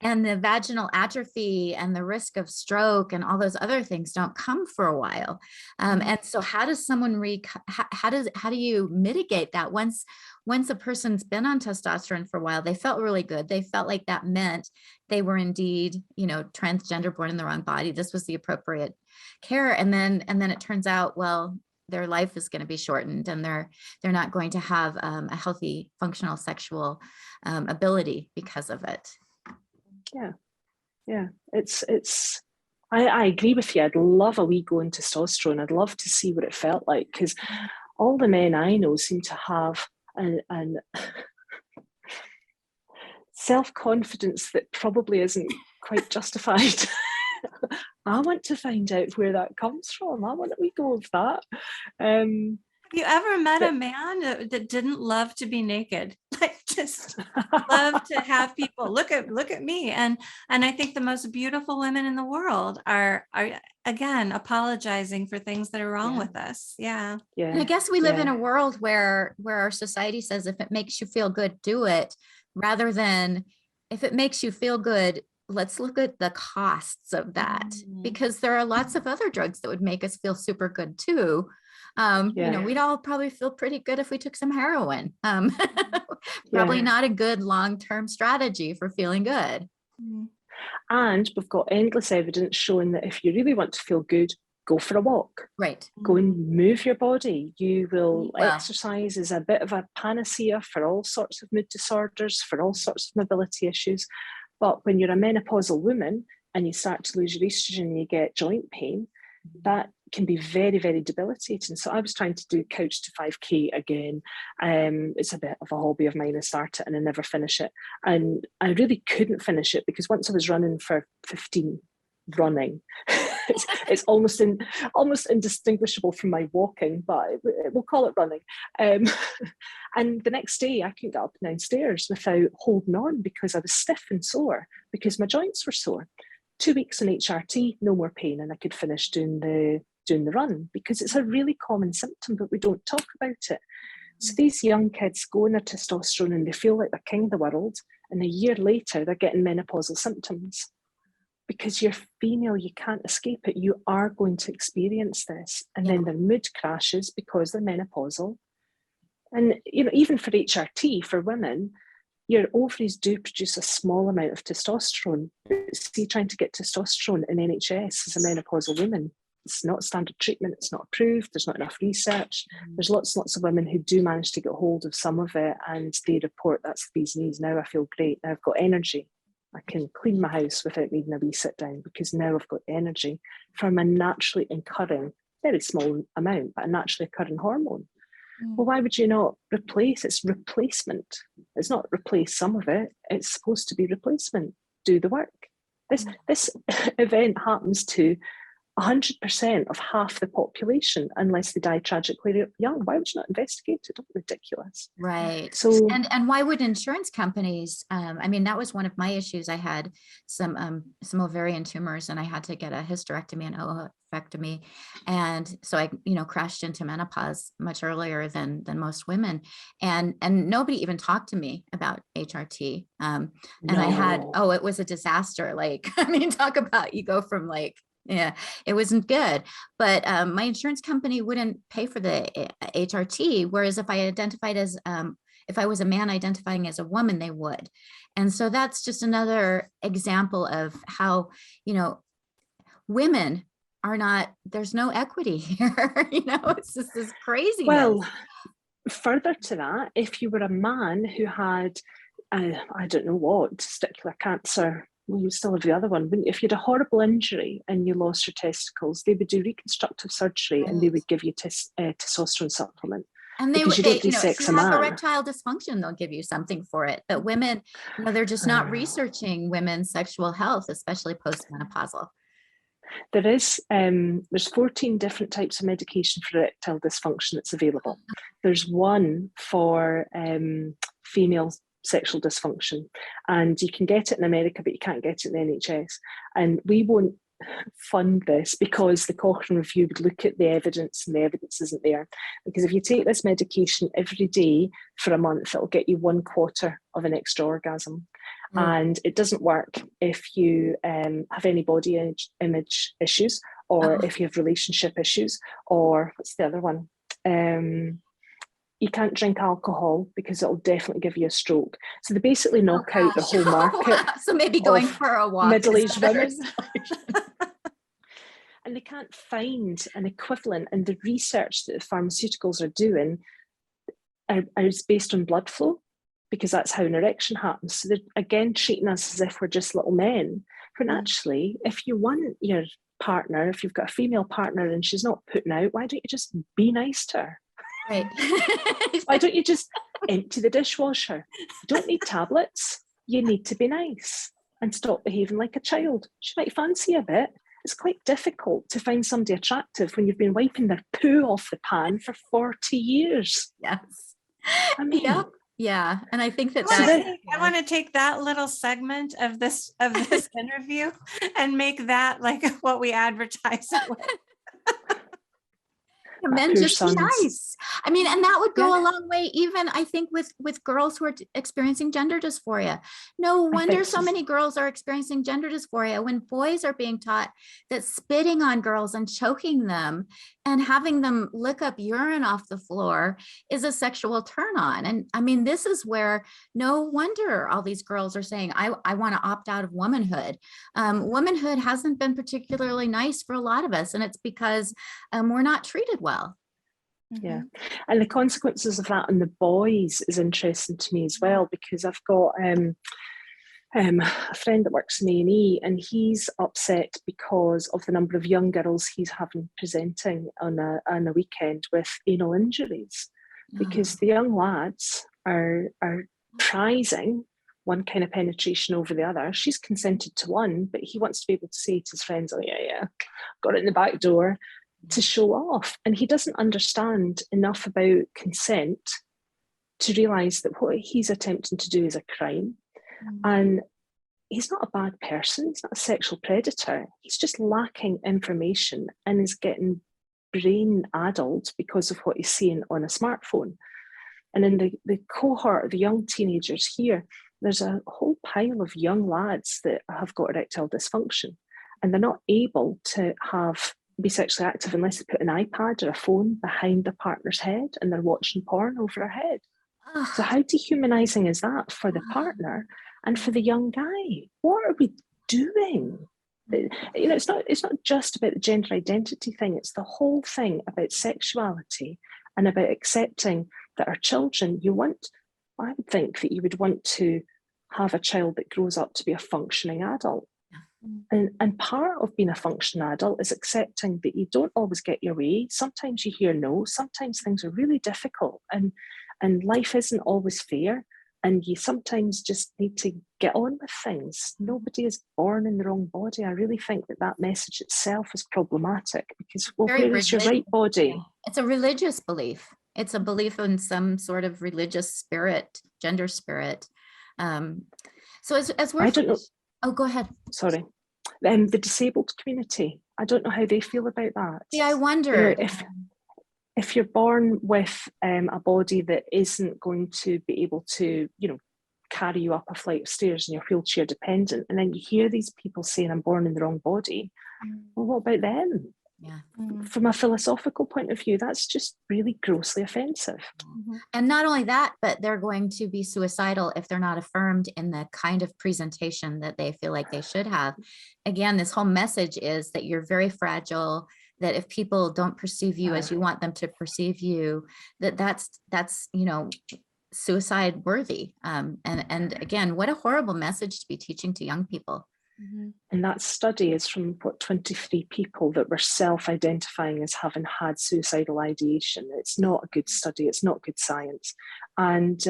and the vaginal atrophy and the risk of stroke and all those other things don't come for a while. And so how does someone how do you mitigate that? Once a person's been on testosterone for a while, they felt really good. They felt like that meant they were indeed, transgender, born in the wrong body. This was the appropriate care. And then it turns out, well, their life is going to be shortened, and they're not going to have a healthy, functional sexual ability because of it. Yeah. I agree with you. I'd love a wee go in testosterone. I'd love to see what it felt like, because all the men I know seem to have an self-confidence that probably isn't quite justified. I want to find out where that comes from. I want a wee go of that. Have you ever met a man that didn't love to be naked? Like, just love to have people look at me. And I think the most beautiful women in the world are again apologizing for things that are wrong with us. Yeah. And I guess we live in a world where our society says, if it makes you feel good, do it, rather than, if it makes you feel good, let's look at the costs of that, because there are lots of other drugs that would make us feel super good too. We'd all probably feel pretty good if we took some heroin. Probably not a good long-term strategy for feeling good. And we've got endless evidence showing that if you really want to feel good, go for a walk. Right. Go and move your body. You will exercise is a bit of a panacea for all sorts of mood disorders, for all sorts of mobility issues. But when you're a menopausal woman and you start to lose your estrogen and you get joint pain, that can be very, very debilitating. So I was trying to do Couch to 5K again. It's a bit of a hobby of mine. I start it and I never finish it. And I really couldn't finish it, because once I was running for 15, it's almost indistinguishable from my walking, but we'll call it running. And the next day I couldn't get up and downstairs without holding on, because I was stiff and sore, because my joints were sore. 2 weeks in HRT, no more pain, and I could finish doing the run, because it's a really common symptom, but we don't talk about it. So these young kids go on their testosterone and they feel like they're king of the world, and a year later they're getting menopausal symptoms. Because you're female, you can't escape it. You are going to experience this. And then their mood crashes because they're menopausal. And even for HRT, for women, your ovaries do produce a small amount of testosterone. See, trying to get testosterone in NHS as a menopausal woman, it's not standard treatment, it's not approved, there's not enough research. There's lots and lots of women who do manage to get hold of some of it and they report, that's the bee's knees, now I feel great, now I've got energy. I can clean my house without needing a wee sit down because now I've got energy from a naturally occurring, very small amount, but a naturally occurring hormone. Well, why would you not replace? It's replacement. It's not replace some of it. It's supposed to be replacement. Do the work. This event happens to 100% of half the population unless they die tragically young. Why would you not investigate it? Ridiculous. Right. So, and why would insurance companies, I mean, that was one of my issues. I had some ovarian tumors and I had to get a hysterectomy and oophorectomy. And so I, crashed into menopause much earlier than most women. And nobody even talked to me about HRT. And I had, it was a disaster. Like, I mean, talk about, you go from like, yeah, it wasn't good, but my insurance company wouldn't pay for the HRT. Whereas if I identified as, if I was a man identifying as a woman, they would. And so that's just another example of how, women are not, there's no equity here. It's just this craziness. Well, further to that, if you were a man who had, I don't know what, testicular cancer, well, you still have the other one, wouldn't you? If you had a horrible injury and you lost your testicles, they would do reconstructive surgery and they would give you testosterone supplement. And they would, if you have man. erectile dysfunction, they'll give you something for it. But women, they're just not researching women's sexual health, especially postmenopausal. There is, there's 14 different types of medication for erectile dysfunction that's available. There's one for female sexual dysfunction, and you can get it in America, but you can't get it in the NHS. And we won't fund this because the Cochrane Review would look at the evidence and the evidence isn't there. Because if you take this medication every day for a month, it'll get you 1/4 of an extra orgasm. And it doesn't work if you have any body image issues, or if you have relationship issues, or what's the other one? You can't drink alcohol because it'll definitely give you a stroke. So they basically knock out the whole market. So maybe going for a walk. Middle-aged women. And they can't find an equivalent, and the research that the pharmaceuticals are doing is based on blood flow, because that's how an erection happens. So they're again treating us as if we're just little men. When actually, if you want your partner, if you've got a female partner and she's not putting out, why don't you just be nice to her? Right. Why don't you just empty the dishwasher? You don't need tablets. You need to be nice and stop behaving like a child. She might fancy a bit. It's quite difficult to find somebody attractive when you've been wiping their poo off the pan for 40 years. Yes. I mean, yeah. And I think that I want to take that little segment of this interview and make that like what we advertise it with. Men just be nice. I mean, and that would go a long way, even I think with girls who are experiencing gender dysphoria. No wonder so many girls are experiencing gender dysphoria when boys are being taught that spitting on girls and choking them and having them lick up urine off the floor is a sexual turn on. And I mean, this is where no wonder all these girls are saying, I want to opt out of womanhood. Womanhood hasn't been particularly nice for a lot of us, and it's because we're not treated well. Yeah, and the consequences of that on the boys is interesting to me as well, because I've got a friend that works in A&E, and he's upset because of the number of young girls he's having presenting on a weekend with anal injuries, because the young lads are prizing one kind of penetration over the other. She's consented to one, but he wants to be able to say to his friends, oh yeah, got it in the back door, to show off. And he doesn't understand enough about consent to realise that what he's attempting to do is a crime. And he's not a bad person, he's not a sexual predator, he's just lacking information and is getting brain addled because of what he's seeing on a smartphone. And in the cohort of the young teenagers here, there's a whole pile of young lads that have got erectile dysfunction, and they're not able to be sexually active unless they put an iPad or a phone behind their partner's head and they're watching porn over their head. So how dehumanizing is that for the partner and for the young guy? What are we doing? You know, it's not just about the gender identity thing. It's the whole thing about sexuality and about accepting that our children, I would think that you would want to have a child that grows up to be a functioning adult. And part of being a functioning adult is accepting that you don't always get your way. Sometimes you hear no, sometimes things are really difficult, and life isn't always fair, and you sometimes just need to get on with things. Nobody is born in the wrong body. I really think that message itself is problematic, because, well, where is your right body? It's a religious belief. It's a belief in some sort of religious spirit, gender spirit. So as we're, I don't know. Oh, go ahead. Sorry. The disabled community, I don't know how they feel about that. Yeah, I wonder. You know, if you're born with a body that isn't going to be able to, you know, carry you up a flight of stairs and you're wheelchair dependent, and then you hear these people saying, I'm born in the wrong body, well, what about them? Yeah. From a philosophical point of view, that's just really grossly offensive. And not only that, but they're going to be suicidal if they're not affirmed in the kind of presentation that they feel like they should have. Again, this whole message is that you're very fragile, that if people don't perceive you as you want them to perceive you, that's you know, suicide worthy. And again, what a horrible message to be teaching to young people. And that study is from 23 people that were self-identifying as having had suicidal ideation. It's not a good study. It's not good science. And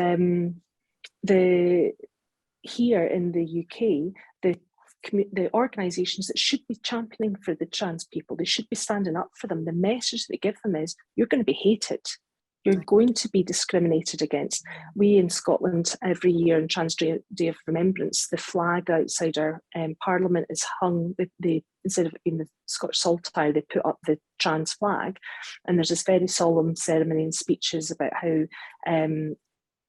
here in the UK, the organisations that should be championing for the trans people, they should be standing up for them. The message they give them is, you're going to be hated. You're going to be discriminated against. We in Scotland, every year on Trans Day of Remembrance, the flag outside our Parliament is hung. Instead of it being the Scottish saltire, they put up the trans flag. And there's this very solemn ceremony and speeches about how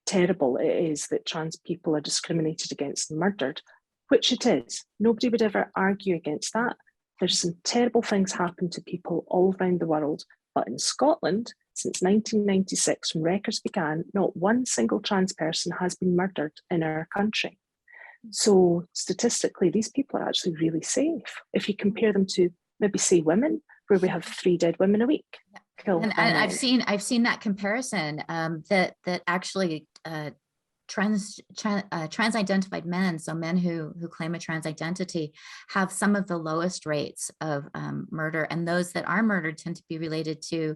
terrible it is that trans people are discriminated against and murdered, which it is. Nobody would ever argue against that. There's some terrible things happen to people all around the world. But in Scotland, since 1996, when records began, not one single trans person has been murdered in our country. So statistically, these people are actually really safe. If you compare them to maybe, say, women, where we have 3 dead women a week. And I've seen that comparison, that actually trans-identified men, so men who claim a trans identity, have some of the lowest rates of murder, and those that are murdered tend to be related to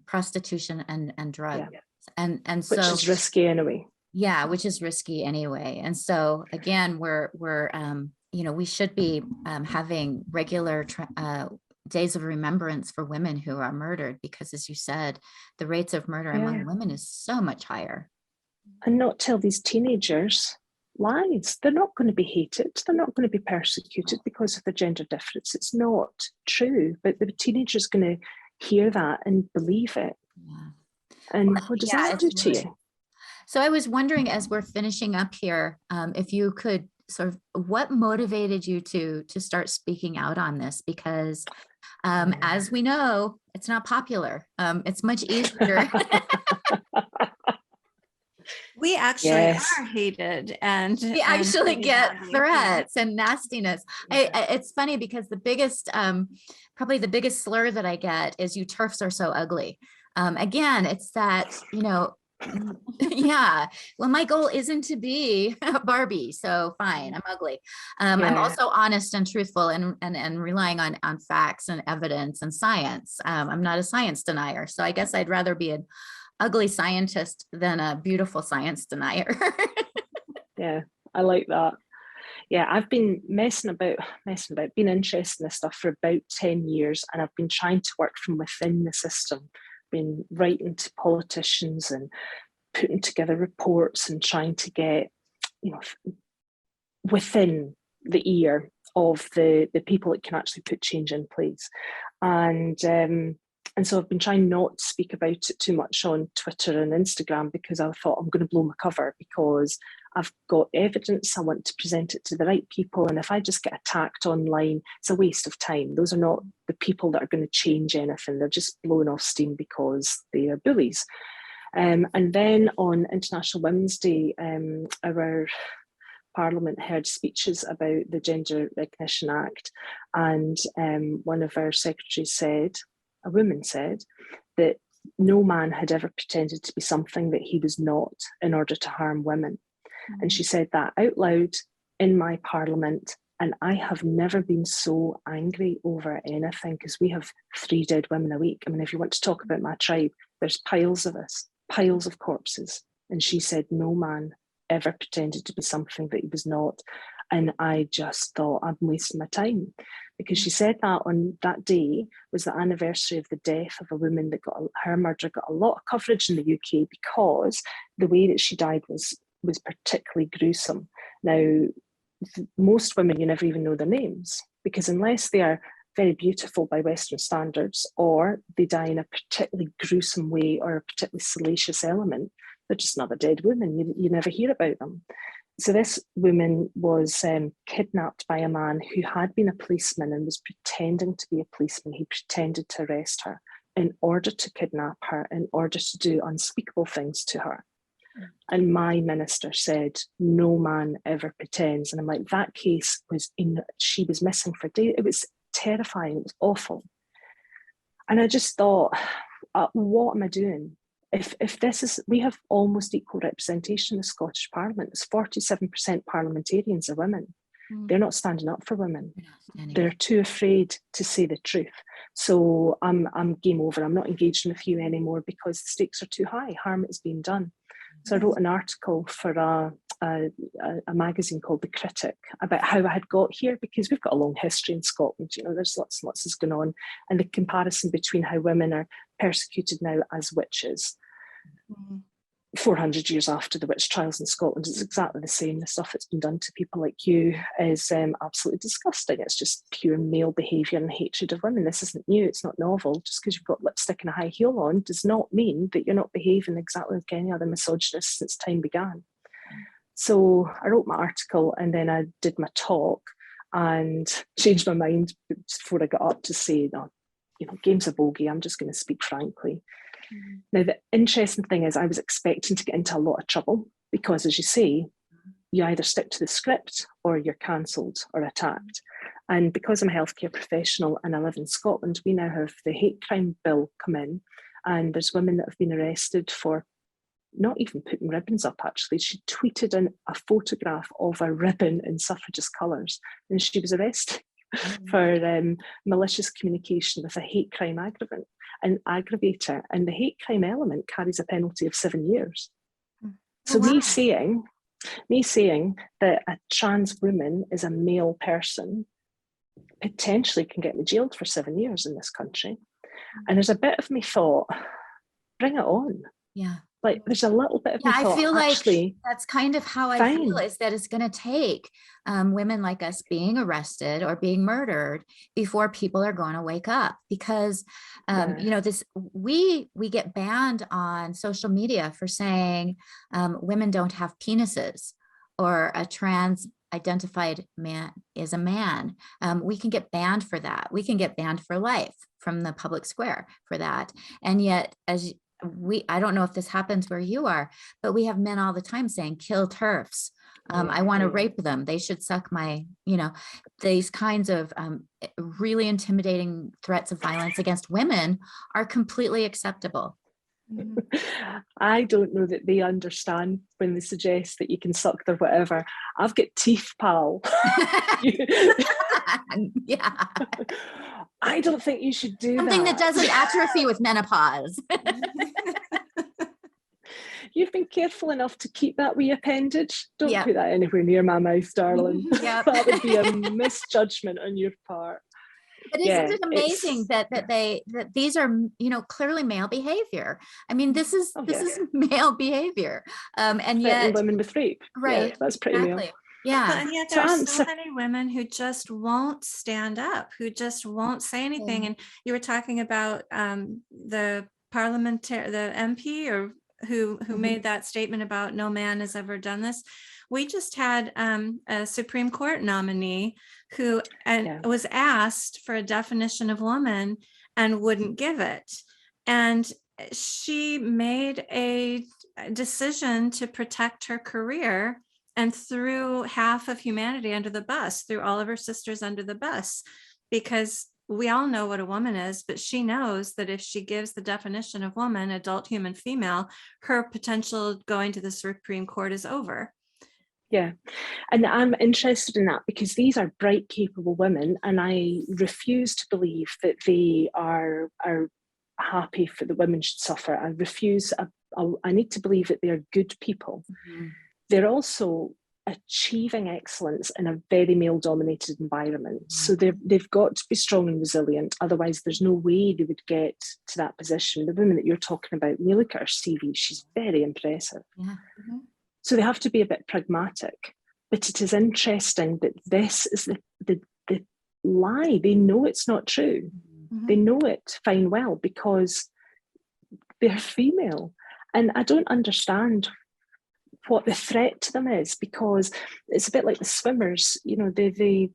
prostitution and drugs. Yeah. And so, which is risky anyway. Yeah, which is risky anyway. And so again, we're you know, we should be having regular days of remembrance for women who are murdered, because, as you said, the rates of murder among women is so much higher. And not tell these teenagers lies. They're not going to be hated. They're not going to be persecuted because of the gender difference. It's not true. But the teenager's going to hear that and believe it. Yeah. And what does that do to you? So I was wondering, as we're finishing up here, if you could sort of, what motivated you to start speaking out on this? Because as we know, it's not popular. It's much easier. We actually are hated, and we actually get threats and nastiness. It's funny because the biggest, probably the biggest slur that I get is, you TERFs are so ugly. Again, it's that, you know, yeah, well, my goal isn't to be Barbie, so fine, I'm ugly. I'm also honest and truthful and relying on facts and evidence and science. I'm not a science denier, so I guess I'd rather be an ugly scientist than a beautiful science denier. Yeah, I like that. Yeah, I've been messing about, being interested in this stuff for about 10 years, and I've been trying to work from within the system, been writing to politicians and putting together reports and trying to get, you know, within the ear of the people that can actually put change in place. And And so I've been trying not to speak about it too much on Twitter and Instagram, because I thought I'm going to blow my cover, because I've got evidence. I want to present it to the right people. And if I just get attacked online, it's a waste of time. Those are not the people that are going to change anything. They're just blowing off steam because they are bullies. And then on International Women's Day, our Parliament heard speeches about the Gender Recognition Act, and one of our secretaries said, a woman said, that no man had ever pretended to be something that he was not in order to harm women. Mm-hmm. And she said that out loud in my Parliament, and I have never been so angry over anything, because we have 3 dead women a week. I mean, if you want to talk about my tribe, there's piles of us, piles of corpses. And she said no man ever pretended to be something that he was not. And I just thought, I'm wasting my time, because she said that on that day was the anniversary of the death of a woman that her murder got a lot of coverage in the UK, because the way that she died was particularly gruesome. Now, most women, you never even know their names, because unless they are very beautiful by Western standards, or they die in a particularly gruesome way or a particularly salacious element, they're just not a dead woman. You never hear about them. So this woman was kidnapped by a man who had been a policeman and was pretending to be a policeman. He pretended to arrest her in order to kidnap her, in order to do unspeakable things to her. And my minister said, no man ever pretends. And I'm like, that case she was missing for days. It was terrifying. It was awful. And I just thought, what am I doing? If this is, we have almost equal representation in the Scottish Parliament. It's 47% parliamentarians are women. They're not standing up for women. They're too afraid to say the truth. So I'm game over. I'm not engaging with you anymore, because the stakes are too high. Harm is being done. So I wrote an article for a magazine called The Critic about how I had got here, because we've got a long history in Scotland. You know, there's lots and lots that's going on, and the comparison between how women are persecuted now as witches. 400 years after the witch trials in Scotland is exactly the same. The stuff that's been done to people like you is absolutely disgusting. It's just pure male behaviour and hatred of women. This isn't new, it's not novel. Just because you've got lipstick and a high heel on does not mean that you're not behaving exactly like any other misogynist since time began. So I wrote my article, and then I did my talk and changed my mind before I got up to say, no, you know, game's a bogey, I'm just going to speak frankly. Now, the interesting thing is I was expecting to get into a lot of trouble, because, as you say, you either stick to the script or you're cancelled or attacked. And because I'm a healthcare professional and I live in Scotland, we now have the hate crime bill come in, and there's women that have been arrested for not even putting ribbons up, actually. She tweeted in a photograph of a ribbon in suffragist colours, and she was arrested for malicious communication with a hate crime aggravant. An aggravator, and the hate crime element carries a penalty of 7 years. So me saying that a trans woman is a male person potentially can get me jailed for 7 years in this country. And there's a bit of me thought, bring it on. Yeah. Like, there's a little bit of me thought, I feel actually, like that's kind of how I feel, is that it's going to take women like us being arrested or being murdered before people are going to wake up, because you know, this we get banned on social media for saying women don't have penises, or a trans identified man is a man. We can get banned for that. We can get banned for life from the public square for that. And yet, I don't know if this happens where you are, but we have men all the time saying, kill TERFs. I want to rape them. They should suck my, you know, these kinds of really intimidating threats of violence against women are completely acceptable. I don't know that they understand when they suggest that you can suck their whatever. I've got teeth, pal. Yeah. I don't think you should do something that. that doesn't atrophy with menopause. You've been careful enough to keep that wee appendage. Don't put that anywhere near my mouth, darling. That would be a misjudgment on your part. But isn't it amazing that these are, you know, clearly male behavior? I mean, this is male behavior, and yet women with rape, right? Yeah, that's pretty male. Yeah. And yet So there are I'm so many women who just won't stand up, who just won't say anything. Yeah. And you were talking about the the MP or who made that statement about no man has ever done this. We just had a Supreme Court nominee who was asked for a definition of woman and wouldn't give it. And she made a decision to protect her career and threw half of humanity under the bus, threw all of her sisters under the bus, because we all know what a woman is, but she knows that if she gives the definition of woman, adult, human, female, her potential going to the Supreme Court is over. Yeah, and I'm interested in that because these are bright, capable women, and I refuse to believe that they are happy for the women should suffer. I refuse. I need to believe that they are good people. Mm-hmm. They're also achieving excellence in a very male-dominated environment. So they've got to be strong and resilient. Otherwise, there's no way they would get to that position. The woman that you're talking about, when you look at her CV, she's very impressive. Yeah. Mm-hmm. So they have to be a bit pragmatic. But it is interesting that this is the lie. They know it's not true. Mm-hmm. They know it fine well because they're female. And I don't understand what the threat to them is, because it's a bit like the swimmers. You know, they're in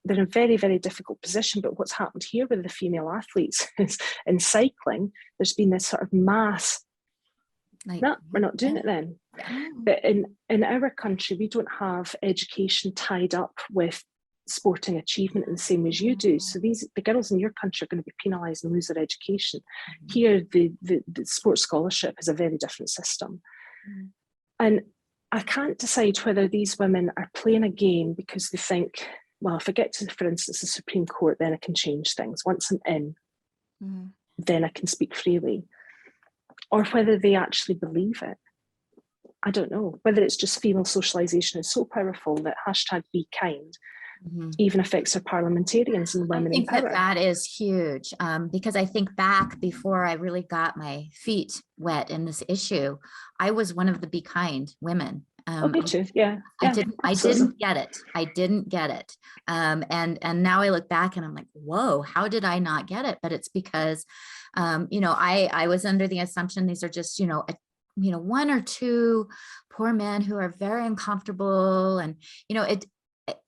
a very, very difficult position. But what's happened here with the female athletes is in cycling, there's been this sort of mass, no, we're not doing it then. Yeah. But in our country, we don't have education tied up with sporting achievement in the same way as you do. So the girls in your country are going to be penalised and lose their education. Here, the sports scholarship is a very different system. And I can't decide whether these women are playing a game because they think, well, if I get to, for instance, the Supreme Court, then I can change things. Once I'm in, then I can speak freely. Or whether they actually believe it. I don't know. Whether it's just female socialisation is so powerful that #BeKind even affects our parliamentarians and women in power. I think that is huge, because I think back before I really got my feet wet in this issue, I was one of the Be Kind women. Me too. Yeah. I didn't get it. I didn't get it. And now I look back and I'm like, whoa, how did I not get it? But it's because, I was under the assumption these are just, one or two poor men who are very uncomfortable. And,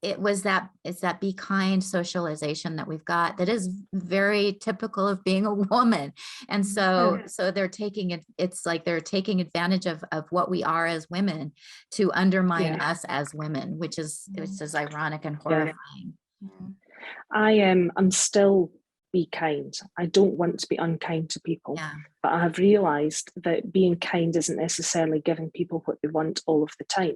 it's that Be Kind socialization that we've got that is very typical of being a woman. And so they're taking it, it's like they're taking advantage of what we are as women to undermine us as women, which is ironic and horrifying. I'm still Be Kind. I don't want to be unkind to people, but I have realised that being kind isn't necessarily giving people what they want all of the time.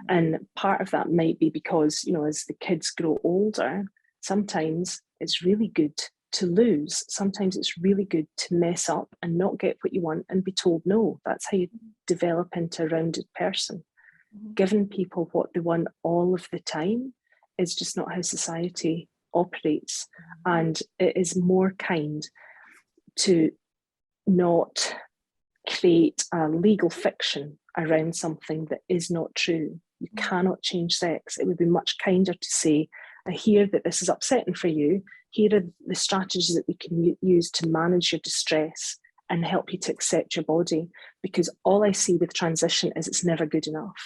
And part of that might be because, as the kids grow older, sometimes it's really good to lose. Sometimes it's really good to mess up and not get what you want and be told no. That's how you develop into a rounded person. Giving people what they want all of the time is just not how society operates. And it is more kind to not create a legal fiction around something that is not true. You cannot change sex. It would be much kinder to say, I hear that this is upsetting for you. Here are the strategies that we can use to manage your distress and help you to accept your body. Because all I see with transition is it's never good enough.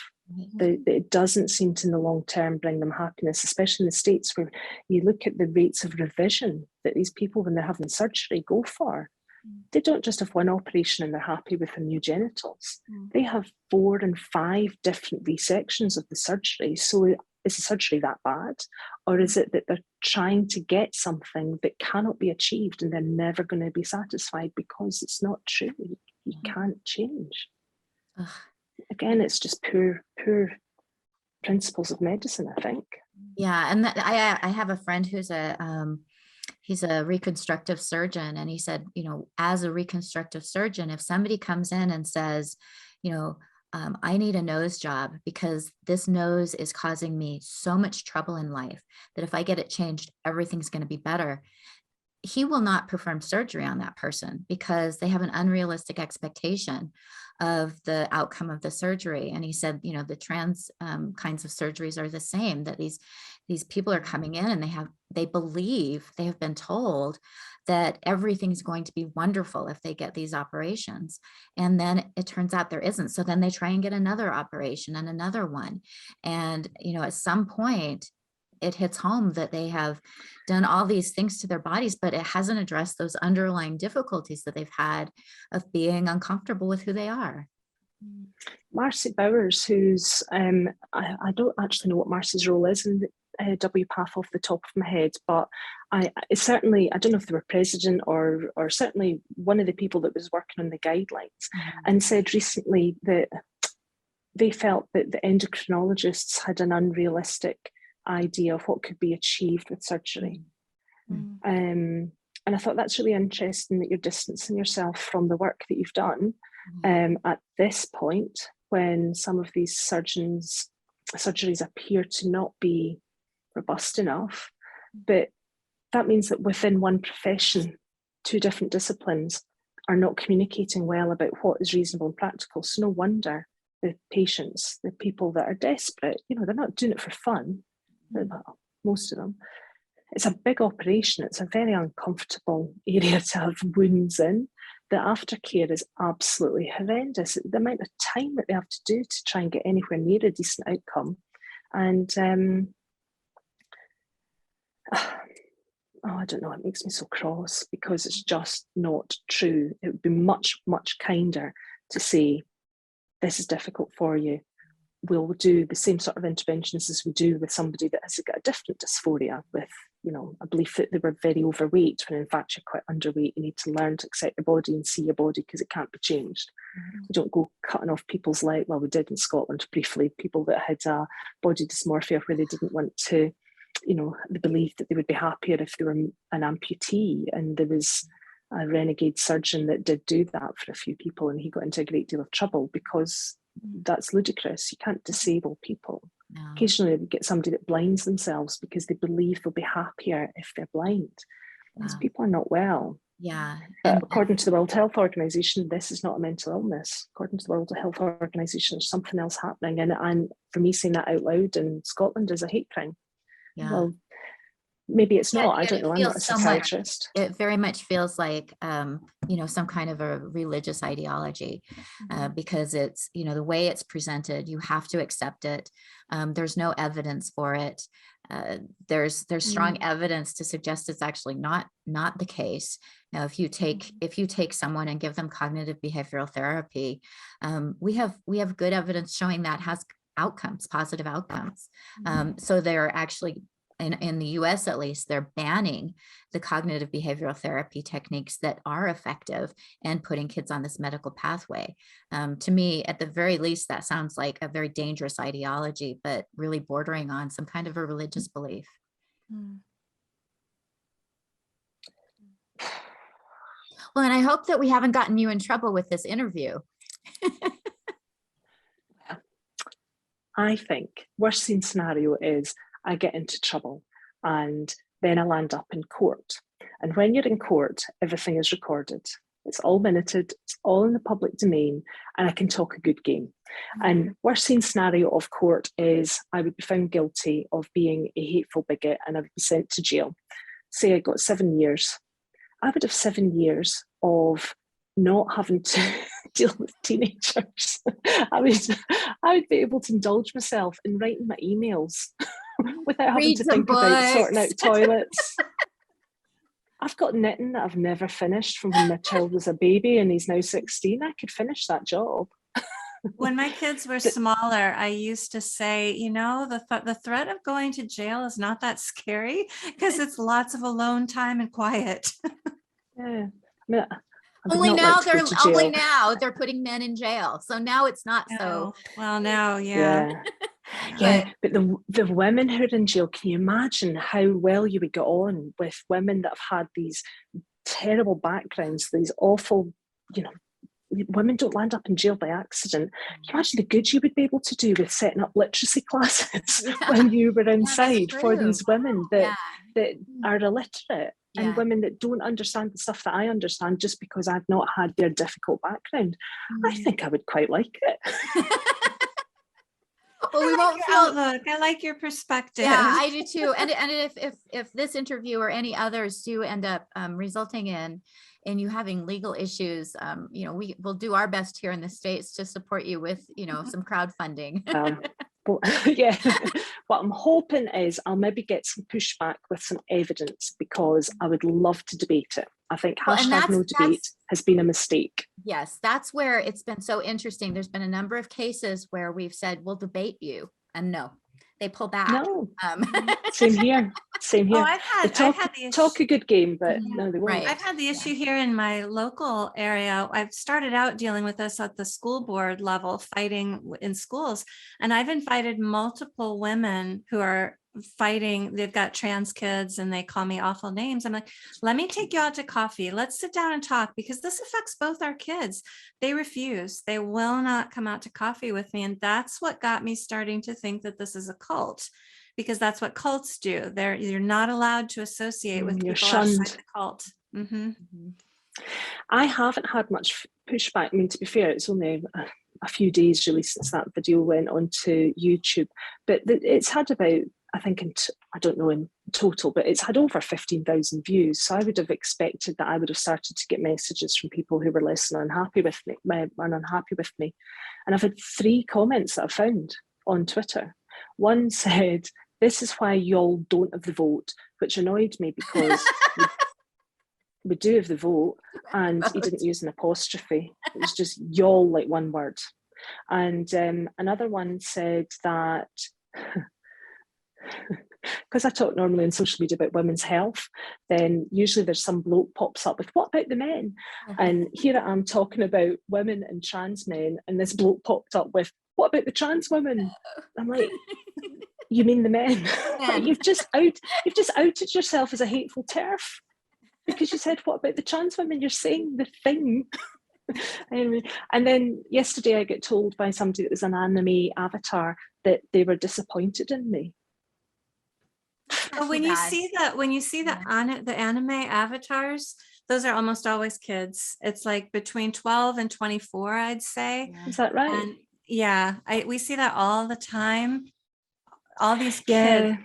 It doesn't seem to in the long term bring them happiness, especially in the States where you look at the rates of revision that these people, when they're having surgery, go for. They don't just have one operation and they're happy with their new genitals. They have 4 and 5 different resections of the surgery. So is the surgery that bad? Or is it that they're trying to get something that cannot be achieved and they're never going to be satisfied because it's not true? You can't change. Again, it's just poor principles of medicine, I think. Yeah, and I have a friend who's he's a reconstructive surgeon, and he said, as a reconstructive surgeon, if somebody comes in and says, I need a nose job because this nose is causing me so much trouble in life that if I get it changed, everything's going to be better. he will not perform surgery on that person because they have an unrealistic expectation of the outcome of the surgery. And he said, you know, the trans kinds of surgeries are the same, that these people are coming in and they believe, they have been told that everything's going to be wonderful if they get these operations. And then it turns out there isn't. So then they try and get another operation and another one. And, you know, at some point, it hits home that they have done all these things to their bodies, but it hasn't addressed those underlying difficulties that they've had of being uncomfortable with who they are. Marcy Bowers, who's, I don't actually know what Marcy's role is in the WPATH off the top of my head, but I don't know if they were president or certainly one of the people that was working on the guidelines, and said recently that they felt that the endocrinologists had an unrealistic idea of what could be achieved with surgery. And I thought that's really interesting that you're distancing yourself from the work that you've done at this point, when some of these surgeries appear to not be robust enough. But that means that within one profession, two different disciplines are not communicating well about what is reasonable and practical. So no wonder the patients, the people that are desperate, you know, they're not doing it for fun. Most of them. It's a big operation. It's a very uncomfortable area to have wounds in. The aftercare is absolutely horrendous. The amount of time that they have to do to try and get anywhere near a decent outcome. And I don't know, it makes me so cross because it's just not true. It would be much, much kinder to say, this is difficult for you. We'll do the same sort of interventions as we do with somebody that has got a different dysphoria with, you know, a belief that they were very overweight when in fact you're quite underweight. You need to learn to accept your body and see your body because it can't be changed. We don't go cutting off people's legs. Well, we did in Scotland briefly, people that had a body dysmorphia where they didn't want to, you know, they believed that they would be happier if they were an amputee. And there was a renegade surgeon that did do that for a few people, and he got into a great deal of trouble because that's ludicrous. You can't disable people. No. Occasionally we get somebody that blinds themselves because they believe they'll be happier if they're blind. These people are not well. Yeah. According to the World Health Organization, this is not a mental illness. According to the World Health Organization, there's something else happening. And for me saying that out loud in Scotland is a hate crime. Yeah. Well, maybe it's not. I don't know. I'm not a psychiatrist. It very much feels like, you know, some kind of a religious ideology, because it's, you know, the way it's presented, you have to accept it. There's no evidence for it. There's strong evidence to suggest it's actually not the case. Now, if you take someone and give them cognitive behavioral therapy, we have good evidence showing that has outcomes, positive outcomes. So they're actually, in the US at least, they're banning the cognitive behavioral therapy techniques that are effective and putting kids on this medical pathway. To me, at the very least, that sounds like a very dangerous ideology, but really bordering on some kind of a religious belief. Well, and I hope that we haven't gotten you in trouble with this interview. I think worst case scenario is I get into trouble and then I land up in court. And when you're in court, everything is recorded. It's all minuted, it's all in the public domain, and I can talk a good game. And worst case scenario of court is I would be found guilty of being a hateful bigot and I would be sent to jail. Say I got 7 years. I would have 7 years of not having to deal with teenagers. I would be able to indulge myself in writing my emails without having to think about sorting out toilets. I've got knitting that I've never finished from when my child was a baby and he's now 16. I could finish that job. When my kids were smaller, I used to say, you know, the threat of going to jail is not that scary because it's lots of alone time and quiet. Yeah. I mean, only now they're putting men in jail. So now it's not so. Well, now, yeah. But the women who are in jail, can you imagine how well you would get on with women that have had these terrible backgrounds, these awful, you know, women don't land up in jail by accident. Can you imagine the good you would be able to do with setting up literacy classes when you were inside for these women that are illiterate? and women that don't understand the stuff that I understand just because I've not had their difficult background. I think I would quite like it. Well, we won't feel. Outlook. I like your perspective. Yeah, I do too. And if this interview or any others do end up resulting in you having legal issues, we will do our best here in the States to support you with, some crowdfunding. Yeah, what I'm hoping is I'll maybe get some pushback with some evidence, because I would love to debate it. I think hashtag no debate has been a mistake. Yes, that's where it's been so interesting. There's been a number of cases where we've said, we'll debate you, and no, they pull back. No, same here. Oh, I've had the issue. Talk a good game, but no, they won't. Right. I've had the issue here in my local area. I've started out dealing with this at the school board level, fighting in schools. And I've invited multiple women who are fighting. They've got trans kids and they call me awful names. I'm like, let me take you out to coffee. Let's sit down and talk, because this affects both our kids. They refuse. They will not come out to coffee with me. And that's what got me starting to think that this is a cult. Because that's what cults do. You're not allowed to associate with people outside the cult. Mm-hmm. I haven't had much pushback. I mean, to be fair, it's only a few days really since that video went onto YouTube, but it's had about, I think, I don't know in total, but it's had over 15,000 views. So I would have expected that I would have started to get messages from people who were less than unhappy with me, And I've had 3 comments that I've found on Twitter. One said, "This is why y'all don't have the vote," which annoyed me, because we do have the vote, and he didn't use an apostrophe. It was just y'all, like one word. And another one said that, because I talk normally on social media about women's health, then usually there's some bloke pops up with, "What about the men?" And here I am talking about women and trans men, and this bloke popped up with, "What about the trans women?" I'm like, you mean the men? You've just outed yourself as a hateful TERF, because you said, "What about the trans women?" You're saying the thing. Anyway, and then yesterday I got told by somebody that was an anime avatar that they were disappointed in me. But when you see the anime avatars, those are almost always kids. It's like between 12 and 24, I'd say. Is that right? And yeah, we see that all the time. All these kids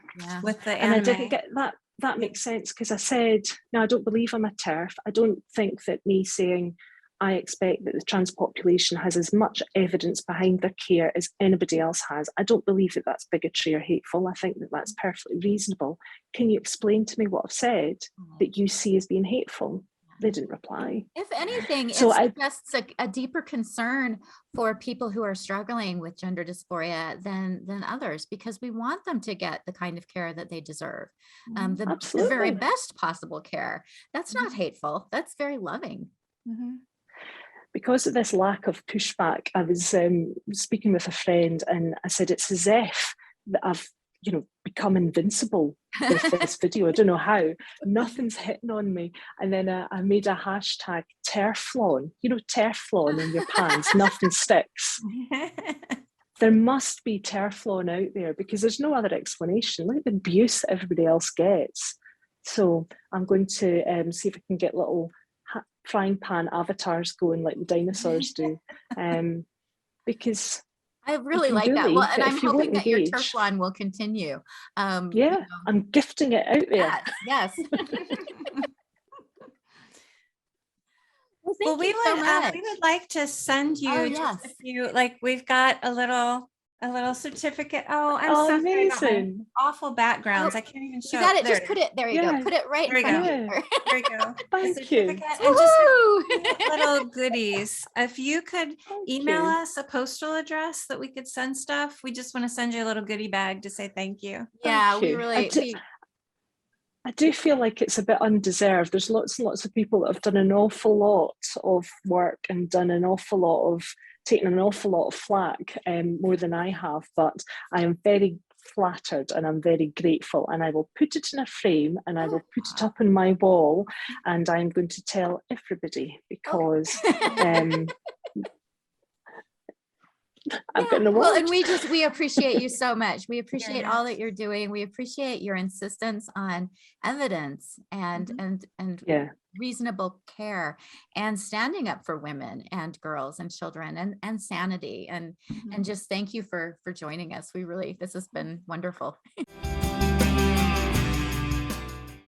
with the anime. And I didn't get that. That makes sense, because I said, no, I don't believe I'm a TERF. I don't think that me saying I expect that the trans population has as much evidence behind their care as anybody else has, I don't believe that that's bigotry or hateful. I think that that's perfectly reasonable. Can you explain to me what I've said that you see as being hateful? They didn't reply. If anything, it suggests a deeper concern for people who are struggling with gender dysphoria than others, because we want them to get the kind of care that they deserve, the very best possible care. That's not hateful. That's very loving. Mm-hmm. Because of this lack of pushback, I was speaking with a friend, and I said, it's as if that I've become invincible with this video. I don't know how. Nothing's hitting on me. And then I made a hashtag Teflon. Teflon in your pants, nothing sticks. There must be Teflon out there, because there's no other explanation. Look at the abuse that everybody else gets. So I'm going to see if I can get little frying pan avatars going like the dinosaurs do, because I really like that. Well, and I'm hoping that your Teflon will continue. I'm gifting it out there. Yes. Well, we would like to send you just a few, like we've got a little certificate. Oh, I'm so sorry about my awful backgrounds. I can't even show. You got it. Just put it. There you go. Put it right in front of you. There you go. Thank you. And just little goodies. If you could email us a postal address that we could send stuff, we just want to send you a little goodie bag to say thank you. Yeah, we really. I do feel like it's a bit undeserved. There's lots and lots of people that have done an awful lot of work and taken an awful lot of flack, more than I have, but I am very flattered and I'm very grateful, and I will put it in a frame and I will put it up on my wall, and I'm going to tell everybody, because I've got an Well, award. and we appreciate you so much. We appreciate Yeah. all that you're doing. We appreciate your insistence on evidence and Yeah. reasonable care and standing up for women and girls and children and sanity and just thank you for joining us. This has been wonderful.